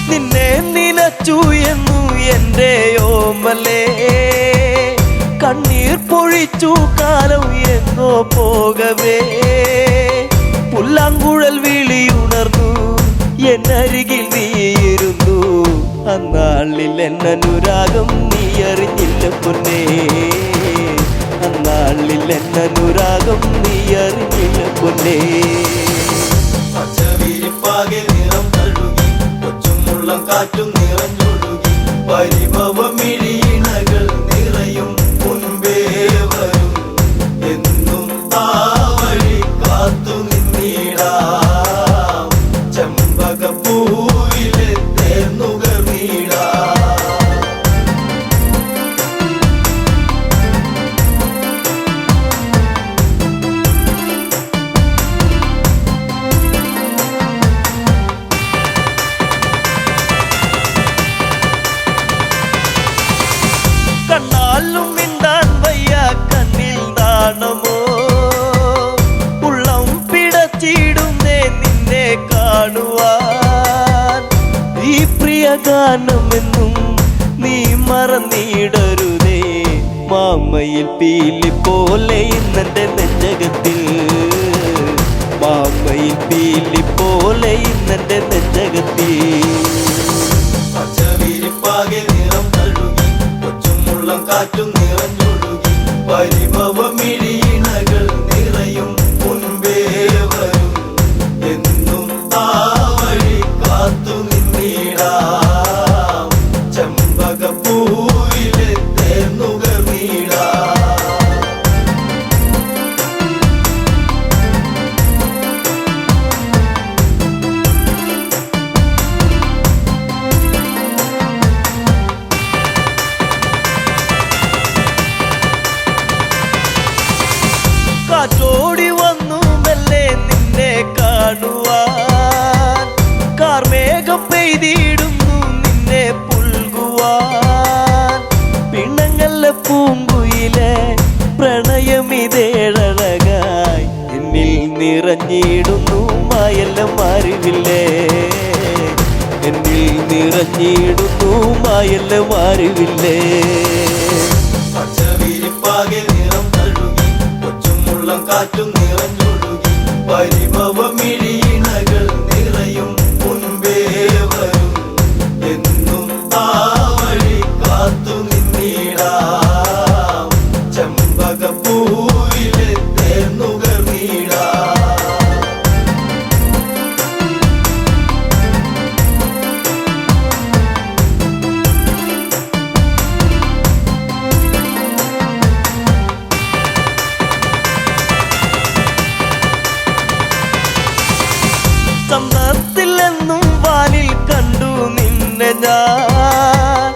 നിന്നെ നിലച്ചു എന്നു എൻ്റെ ഓമലേ കണ്ണീർ പൊഴിച്ചു കാലം എന്നോ പോകവേ പുല്ലാങ്കുഴൽ വിളിയുണർന്നു എന്നരികിൽ നീയിരുന്നു അന്നാളിൽ എന്നനുരാഗം നീ അറിഞ്ഞില്ല പൊന്നേ അന്നാളിൽ എന്നനുരാഗം നീ അറിഞ്ഞില്ല പൊന്നേ പച്ചവിരിപ്പാകെ നിറം തഴുകി കൊച്ചുമുള്ളം കാറ്റും നിറഞ്ഞൊഴുകി പരിഭവമിഴിയിണകൾ നിറയും മുൻപേ വരും എന്നും ആ വഴി കാത്തു നിന്നിടാം ചെമ്പകപ്പൂവിലെ തേനുകർന്നിടാം കണ്ണാലും മിണ്ടാൻ വയ്യ കണ്ണിൽ നാണമോ ഉള്ളം പിടച്ചിടുന്നേ നിന്നെ കാണുവാൻ ഈ പ്രിയ ഗാനമെന്നും നീ മറന്നിടരുതേ മാമയിൽ പീലി പോലെ ഇന്നെന്റെ നെഞ്ചകത്തിൽ മാമയിൽ പീലി പോലെ ഇന്നെന്റെ നെഞ്ചകത്തിൽ പച്ചവിരിപ്പാകെ നിറം തഴുകി കൊച്ചുമുള്ളം കാറ്റും നിറഞ്ഞൊഴുകി പരിഭവമിഴിയിണകൾ നിറയും മുൻപേ വരും എന്നും ആ വഴി കാത്തു നിന്നിടാം ചെമ്പകപ്പൂവിലെ തേനുകർന്നിടാം കാറ്റോടി വന്നു മെല്ലെ നിന്നെ കാണുവാൻ കാർമേഘം പെയ്തിടുന്നു നിന്നെ പുൽകുവാൻ പിണങ്ങല്ല പൂങ്കുയിലെ പ്രണയമിതേഴഴകായി എന്നിൽ നിറഞ്ഞിടുന്നു മായെല്ലാം അറിവില്ലേ എന്നിൽ നിറഞ്ഞിടുന്നു മായെല്ലാം അറിവില്ലേ പച്ചവിരിപ്പാകെ നിറം തഴുകി കൊച്ചുമുള്ളം കാറ്റും നിറഞ്ഞൊഴുകി പരിഭവമിഴിയിണകൾ നിറയും മുൻപേ വരും എന്നും ആ വഴി കാത്തു നിന്നിടാം ചെമ്പകപ്പൂവിലെ തേനുകർന്നിടാം ചന്തത്തിലെന്നും വാനിൽ ഞാൻ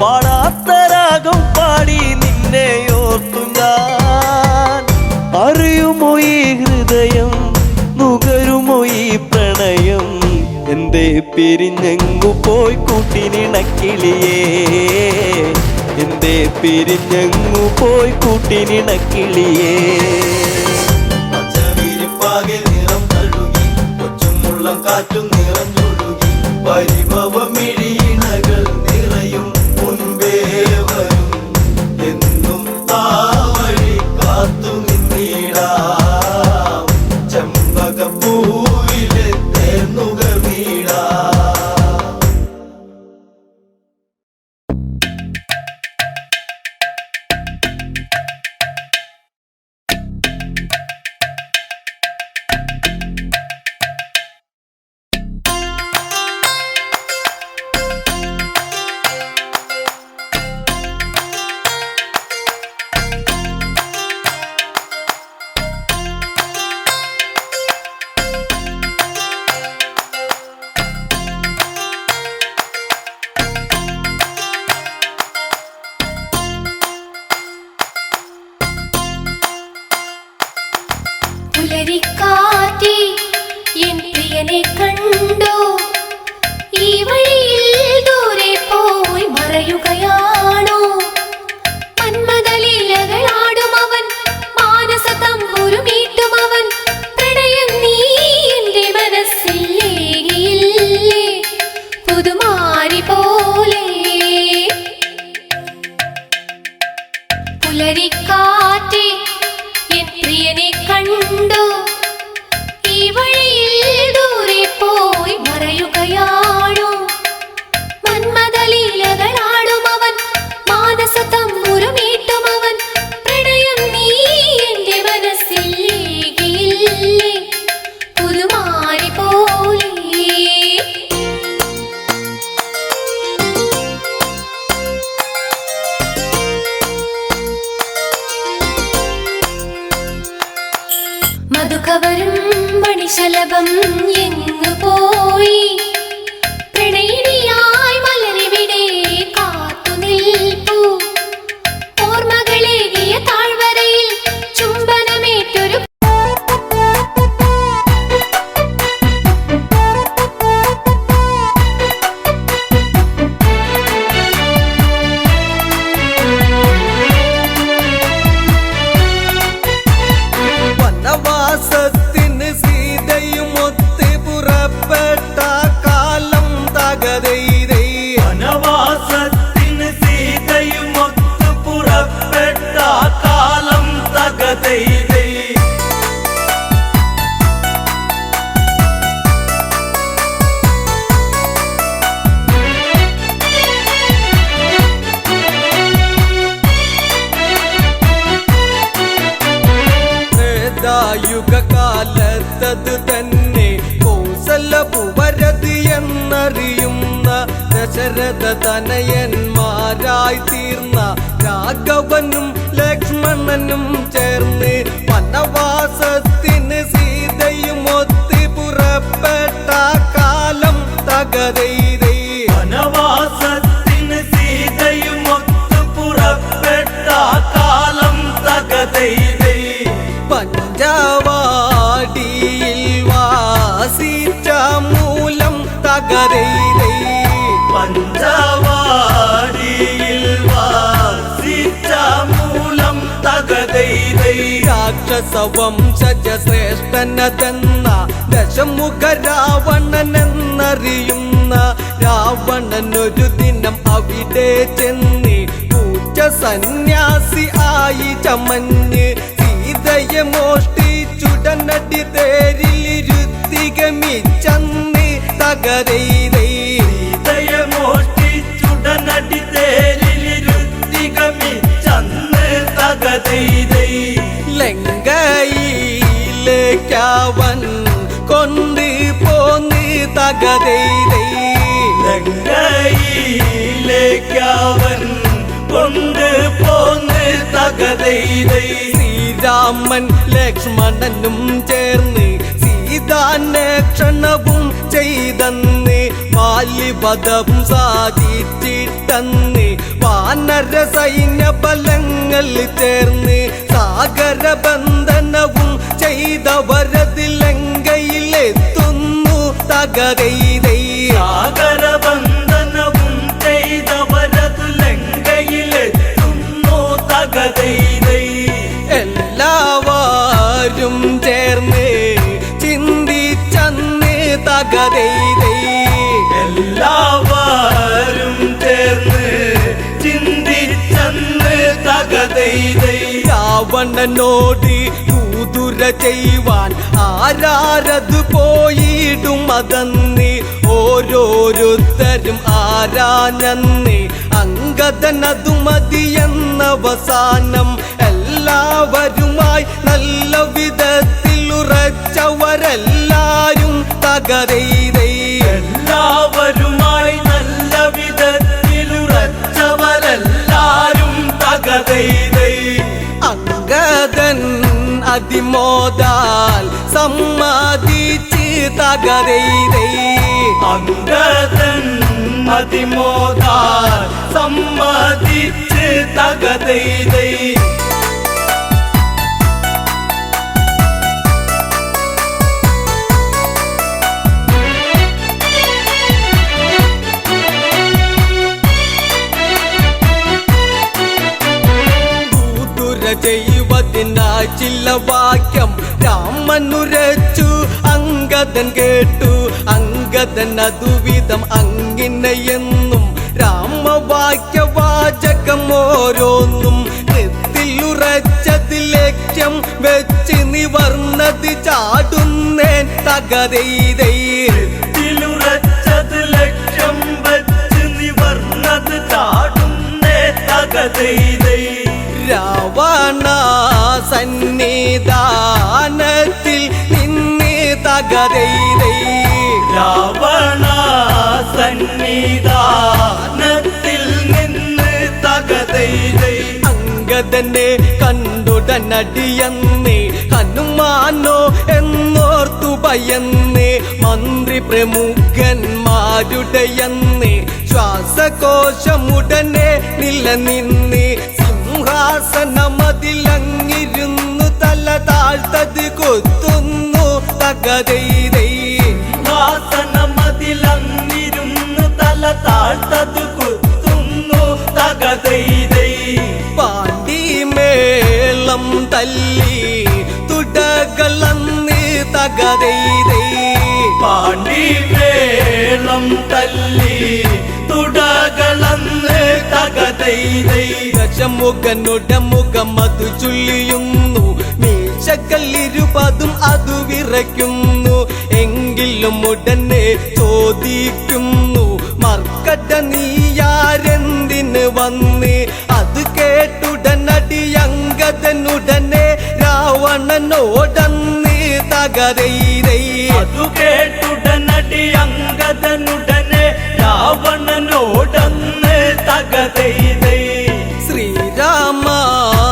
പാടാത്ത രാഗം പാടി നിന്നെ ഓർത്തു ഞാൻ. അറിയുമോ ഈ ഹൃദയം, നുകരുമോ ഈ പ്രണയം, എന്തേ പിരിഞ്ഞെങ്ങു പോയി കൂട്ടിനിണക്കിളിയേ, എന്തേ പിരിഞ്ഞെങ്ങു പോയി കൂട്ടിനിണക്കിളിയേ. പച്ചവിരിപ്പാകെ നിറം തഴുകി, കൊച്ചും മുള്ളം കാറ്റും നിറഞ്ഞൊഴുകി, പരിഭവമിഴിയിണകൾ നിറയും മുൻപേ വരും, എന്നും ആ വഴി കാത്തു നിന്നിടാം, ചെമ്പകപ്പൂവിലെ തേന്നുകർന്നിടാം. പുലരിക്കാറ്റേ എൻ പ്രിയനെ കണ്ടോ, ഈ വഴിയിൽ ദൂരെ പോയി മറയുകയാണോ, മന്മഥലീലകളാടും അവൻ, മാനസ തമ്പുരുമീട്ടും അവൻ, പ്രണയം നീ എന്റെ മനസ്സിൽ ഏകിയില്ലേ പുതുമാരി പോലെ. പുലരിക്കാറ്റേ എൻ പ്രിയനെ കണ്ടോ, ഈ വഴിയിൽ ദൂരെ പോയി മറയുകയാണോ, മന്മഥലീലകളാടും അവൻ, മാനസ തമ്പുരുമീട്ടും അവൻ, പ്രണയം നീ എന്റെ മനസ്സിൽ ഏകിയില്ലേ പുതുമാരി പോലെ. മധുകവരും മണിശലഭം എങ്ങു പോയി, പ്രണയിനിയായി മലരിവിടെ കാത്തു നിൽപ്പൂ, ഓർമ്മകളേകിയ താഴ്വരയിൽ ചുംബനമേറ്റൊരു വനവാസത്തിന് സീതയുമൊത്ത് പുറപ്പെട്ട കാലം തകതൈതൈ. വനവാസത്തിന് സീതയുമൊത്ത് പുറപ്പെട്ട കാലം തകതൈതൈ. യുഗകാലത്തത് തന്നെ കൗസലപുവരതി എന്നറിയുന്ന ദശരഥ തനയന്മാരായി തീർന്ന രാഘവനും ലക്ഷ്മണനും ചേർന്ന് വനവാസത്തിന് സീതയുമൊത്ത് പുറപ്പെട്ട കാലം തകതൈതൈ. വനവാസത്തിന് സീതയുമൊത്ത് പുറപ്പെട്ട കാലം തകതൈതൈ. പഞ്ചവാടിയിൽ വാസിച്ച മൂലം തകതൈതൈ. പഞ്ചവാടിയിൽ വാസിച്ച മൂലം തകതൈതൈ. രാക്ഷസവംശജ ശ്രേഷ്ഠനതെന്ന ദശമുഖ രാവണനെന്നറിയുന്ന രാവണനൊരു ദിനം അവിടെ ചെന്ന് പൂച്ച സന്യാസി ആയി ചമഞ്ഞ് സീതയെ മോഷ്ടിച്ചുടനടി തേരിലിരുത്തികമിച്ചന്ന് തകതൈതൈ. സീതയെ മോഷ്ടിച്ചുടനടി തേരിലിരുത്തികമിച്ചന്ന് തകതൈതൈ. ലങ്കയിലേക്കവൻ കൊണ്ട് പോന്ന് തകതൈതൈ. ലങ്കയിലേക്കവൻ കൊണ്ട് പോന്ന് തകതൈതൈ. ശ്രീരാമൻ ലക്ഷ്മണനും ചേർന്ന് സീതാന്വേഷണവും ചെയ്തെന്ന് മാലി പദവും സാധിച്ചിട്ടന്ന് വാനര സൈന്യ ബലങ്ങൾ ചേർന്ന് സാഗരബന്ധനവും ചെയ്തവരതിലങ്കയിലെത്തുന്നു തകരൈതൈ. സാഗരബന്ധനവും ചെയ്തവരതിലങ്കയിലെത്തുന്നു തകരൈതൈ. എല്ലാവരും ചേർന്ന് ചിന്തിച്ചന്ന് തകരൈതൈ. എല്ലാവരും ചേർന്ന് ചിന്തിച്ചന്ന് തകരൈതൈ. രാവണനോട് ദൂതുര ചെയ്യുവാൻ ആരാരത് പോയിടും അതെന്ന് ഓരോരുത്തരും ആരാഞ്ഞന്ന് അങ്കദനതു മതിയെന്നവസാനം എല്ലാവരുമായി നല്ല വിധത്തിൽ ഉറച്ചവരെല്ലാരും തകരൈതൈ. എല്ലാവരുമായി നല്ല വിധത്തിൽ ഉറച്ചവരെല്ലാരും തകരൈതൈ. അങ്കദൻ അതിമോദാൽ സമ്മതിച്ച് തകരൈതൈ. അങ്കദൻ അതിമോദാൽ സമ്മതിച്ച് തകരൈതൈ. ചെയ്യുവതിനായി ചില വാക്യം രാമനുരച്ചു അങ്കദൻ കേട്ടു. അങ്കദൻ അതുവിധം അങ്ങിനെയെന്നും രാമവാക്യവാചകം ഓരോന്നും കൃത്തിലുറച്ചത് ലക്ഷ്യം വെച്ച് നിവർന്നത് ചാടുന്നേൻ തകരൈതൈ. ത്തിലുറച്ചത് ലക്ഷ്യം വെച്ച് നിവർന്നത് ചാടുന്നേ തകരൈതൈ. രാവണ സന്നിധാനത്തിൽ നിന്ന് തകരൈതൈ. രാവണ സന്നിധാനത്തിൽ നിന്ന് തകരൈതൈ. അങ്കദനെ കണ്ടുടനടിയന്ന് ഹനുമാനോ എന്നോർത്തു ഭയന്ന് മന്ത്രി പ്രമുഖന്മാരുടെയന്ന് ശ്വാസകോശമുടനെ നിലനിന്ന് സിംഹാസനമതിലങ്ങിരുന്നു തല താഴ്ത്തത് കൊത്തുന്നു തകരൈതൈ. സിംഹാസനമതിലങ്ങിരുന്നു തല താഴ്ത്തത് കൊത്തുന്നു തകരൈതൈ. പാണ്ടിമേളം തല്ലി തുടകളന്ന് തകരൈതൈ. പാണ്ടിമേളം തല്ലി തുടകളന്ന് തകരൈതൈ. ദശമുഖനുടെ മുഖം അതു ചൊല്ലിയുന്നു മീശക്കല്ലിരുപതും അതു വിറയ്ക്കുന്നു. എങ്കിലും ഉടനെ ചോദിക്കുന്നു മർക്കട നീയാരെന്തിന് വന്ന്. അത് കേട്ടുടനടി അങ്കദനുടനെ രാവണനോടന്ന് തകരൈതൈ. അതു കേട്ടുടനടി അങ്കദനുടനെ രാവണനോടന്ന് തകരൈതൈ.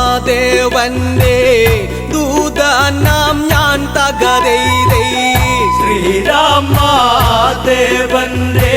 ശ്രീരാമദേവന്റെ ദൂതനാം ഞാൻ തകരൈതൈ. ശ്രീരാമദേവന്റെ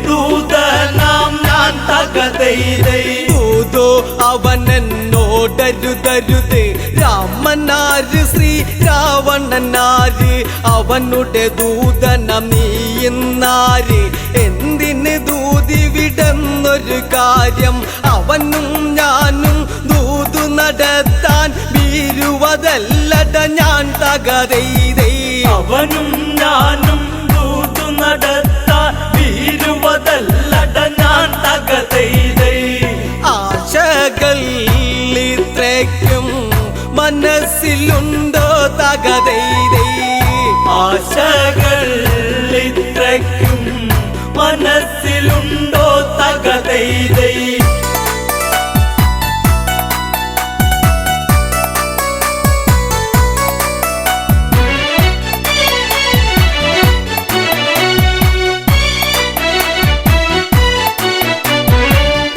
ദൂതനാം ഞാൻ തകരൈതൈ. ദൂതോ അവനെന്നോടരുതരുത് രാമനാര് ശ്രീ രാവണനാര്. അവനുടെ ദൂതനം നീയുന്നാര്. എന്തിന് ദൂതി വിടുന്നൊരു കാര്യം അവനും ഞാനും ദൂതു നടത്താൻ വീരുവതല്ലട ഞാൻ തകരൈതൈ. അവനും ഞാനും ദൂതു നടത്താൻ വീരുവതല്ലട ഞാൻ തകരൈതൈ. ആശകൾ ഇത്രയ്ക്കും മനസ്സിലുണ്ടോ തകരൈതൈ. ആശകൾ ഇത്രയ്ക്കും മനസ്സിലുണ്ടോ തകരൈതൈ.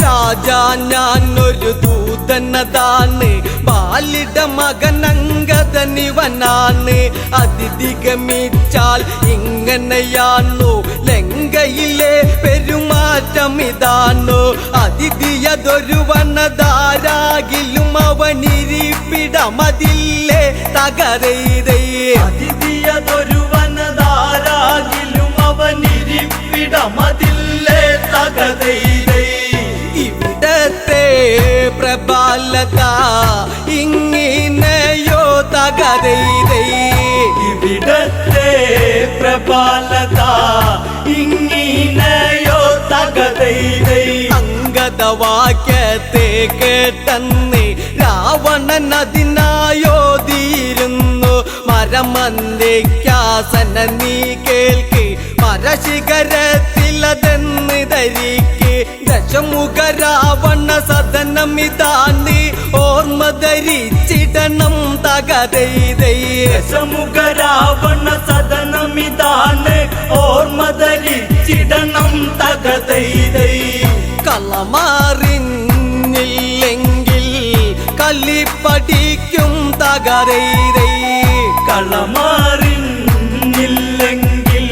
രാജാ ഞാനൊരു ദൂതനതാണ് ബാലിട മകനങ്കദനിവനാണ്. അതിഥിഗമിച്ചാൽ ഇങ്ങനെയാണു ലങ്ക ഇന്ത്യയിലെ പെരുമാറ്റം ഇതാണോ അതിഥിയതൊരു വനതാരാകിലും അവനിരിപ്പിടമതില്ലേ തകരൈതേ അതിഥിയതൊരു വനതാരാകിലും അവനിരിപ്പിടമതില്ലേ തകതൈതൈ ഇവിടത്തെ പ്രബലത ഇങ്ങിനെയോ തകരൈതൈ ഇവിടത്തെ പ്രബലത ഇങ്ങിനെയോ തകതൈതൈ അംഗതവാക്യത്തെ കേട്ടെന്ന് രാവണൻ അതിനായോതിയിരുന്നു മരമന്ദിക്കാസന നീ കേൾക്കി മരശിഖരത്തിലതെന്ന് ധരിക്ക് ദശമുഖ രാവണ സദനം ഇതാന്തി ഓർമ്മ ധരിച്ചിടണം തകതൈതൈ ദശമുഖ രാവണ സദനമിതാണ് ഓർമ്മ ധരിച്ചിടണം തകതൈതൈ കളമാറിഞ്ഞില്ലെങ്കിൽ കലിപ്പടിക്കും തകരൈതൈ കളമാറിഞ്ഞില്ലെങ്കിൽ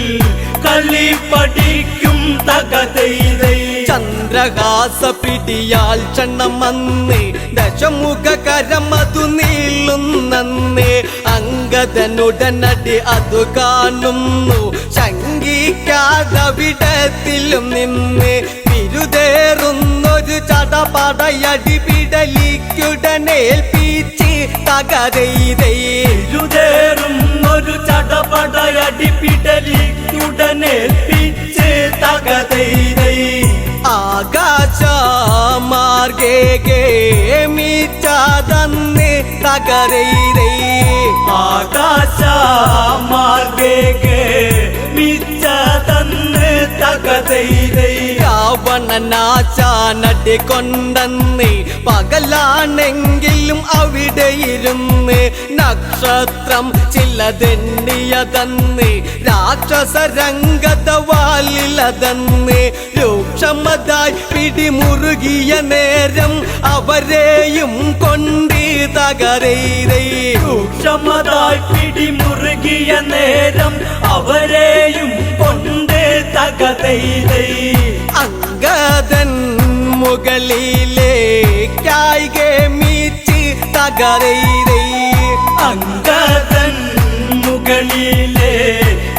കളി പഠിക്കും തകതൈതൈ ചന്ദ്രഹാസ പിടിയാൽ ക്ഷണമന്ന് ദശമുഖ കരമതു നീളുന്നന്ന് അംഗദനുടനടി അതു കാണുന്നു ശങ്കിക്കാതവിടത്തിലും നിന്ന് വിരുതേറുന്നൊരു ചടപടയടി പിടലിക്കുടനേൽപ്പിച്ച് തകരൈതൈ ഇരുതേറുന്നൊരു ചടപടയടി പിടലിക്കുടനേൽപ്പിച്ച് തകതൈതൈ ആകാശമാർഗേ മീച്ചാതന്ന് തകരൈതൈ ആകാശ മാർഗേ മിച്ചതന്ന് തകതൈതൈ രാവണനാശാനടി കൊണ്ടെന്ന് പകലാണെങ്കിലും അവിടെ ഇരുന്ന് നക്ഷത്രം ചിലതെണ്ണിയതന്ന് രാക്ഷസരംഗതവാലിലതന്ന് രൂക്ഷമതായി പിടിമുറുകിയ നേരം അവരെയും കൊണ്ട് തകരൈതൈ സൂക്ഷ്മതായി പിടിമുറുകിയ നേരം അവരെയും കൊണ്ട് തകതൈതൈ അംഗദൻ മുകളിലേക്കായി ഗമിച്ച് തകരൈതൈ അംഗദൻ മുകളിലെ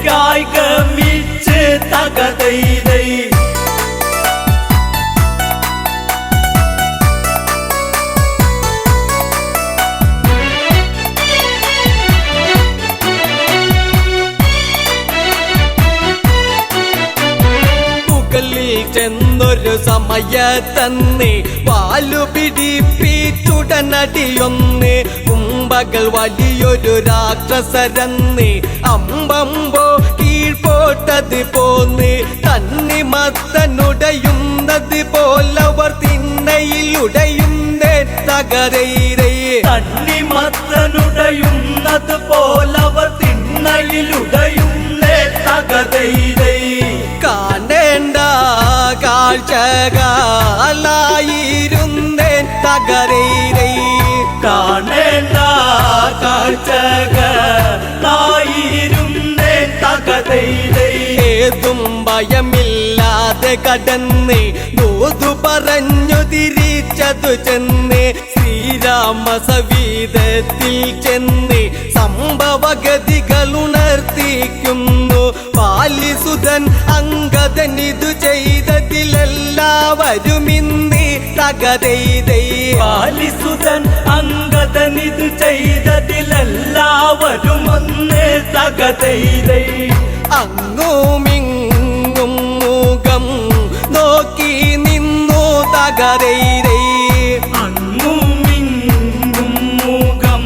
കായികമിച്ച് തകതൈതൈ മുകളിൽ ചെന്നൊരു സമയത്തന്ന് പാലു പിടിപ്പിച്ചുടനടിയൊന്ന് കുമ്പകൾ വലിയൊരു രാക്ഷസരന്ന് അമ്പമ്പോ കീഴ്പോട്ടത് പോന്ന് തന്നിമത്തനുടയുന്നത് പോലവർ തിണ്ണയിലുടയുന്നേ തകരൈതൈ തണ്ണിമത്തനുടയുന്നത് പോലവർ തിണ്ണയിലുടയുന്നേ തകതൈതൈ കാണേണ്ട കാഴ്ചകളായിരുന്നേ തകരൈതൈ കാണേണ്ട കാഴ്ചകളായിരുന്നേ തകതൈതൈ ഏതും ഭയമില്ലാതെ കടന്ന് ദൂതു പറഞ്ഞു തിരിച്ചതു ചെന്ന് ശ്രീരാമ സവീതത്തിൽ ചെന്ന് സംഭവഗതികൾ ഉണർത്തിക്കുന്നു പാലിസുതൻ അംഗദൻ ഇതു ചെയ്തതിലെല്ലാവരും ഇന്ന് തകതൈതൈ പാലിസുതൻ അംഗദനിത് ചെയ്തതിലെല്ലാവരും ഒന്ന് തകതൈതൈ അങ്ങുമിങ്ങും മുഖം നോക്കി നിന്നു തകരൈതൈ അങ്ങുമിങ്ങും മുഖം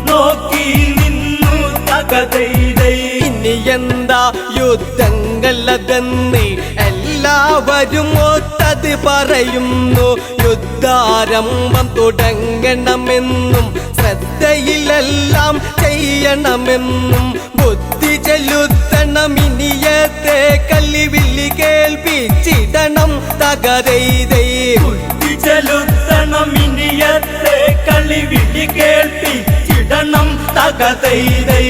നോക്കി നിന്നു തകതൈതൈ ഇനി എന്താ യുദ്ധങ്ങളതെന്ന് എല്ലാവരും ഒത്തത് പറയുന്നു യുദ്ധാരംഭം തുടങ്ങണമെന്നും ശ്രദ്ധയിലെല്ലാം ചെയ്യണമെന്നും ബുദ്ധി ചെലുത്തണം ഇനിയത്തെ കലിവില്ലി കേൾപ്പിച്ചിടണം തകരൈതൈ ബുദ്ധി ചെലുത്തണം ഇനിയത്തെ കളിവിളി കേൾപ്പിച്ചിടണം തകതൈതൈ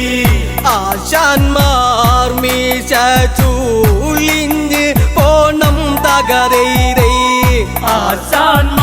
ആശാന്മാർ മീശ ചൂളിഞ്ഞ് തകതൈ ആശാൻ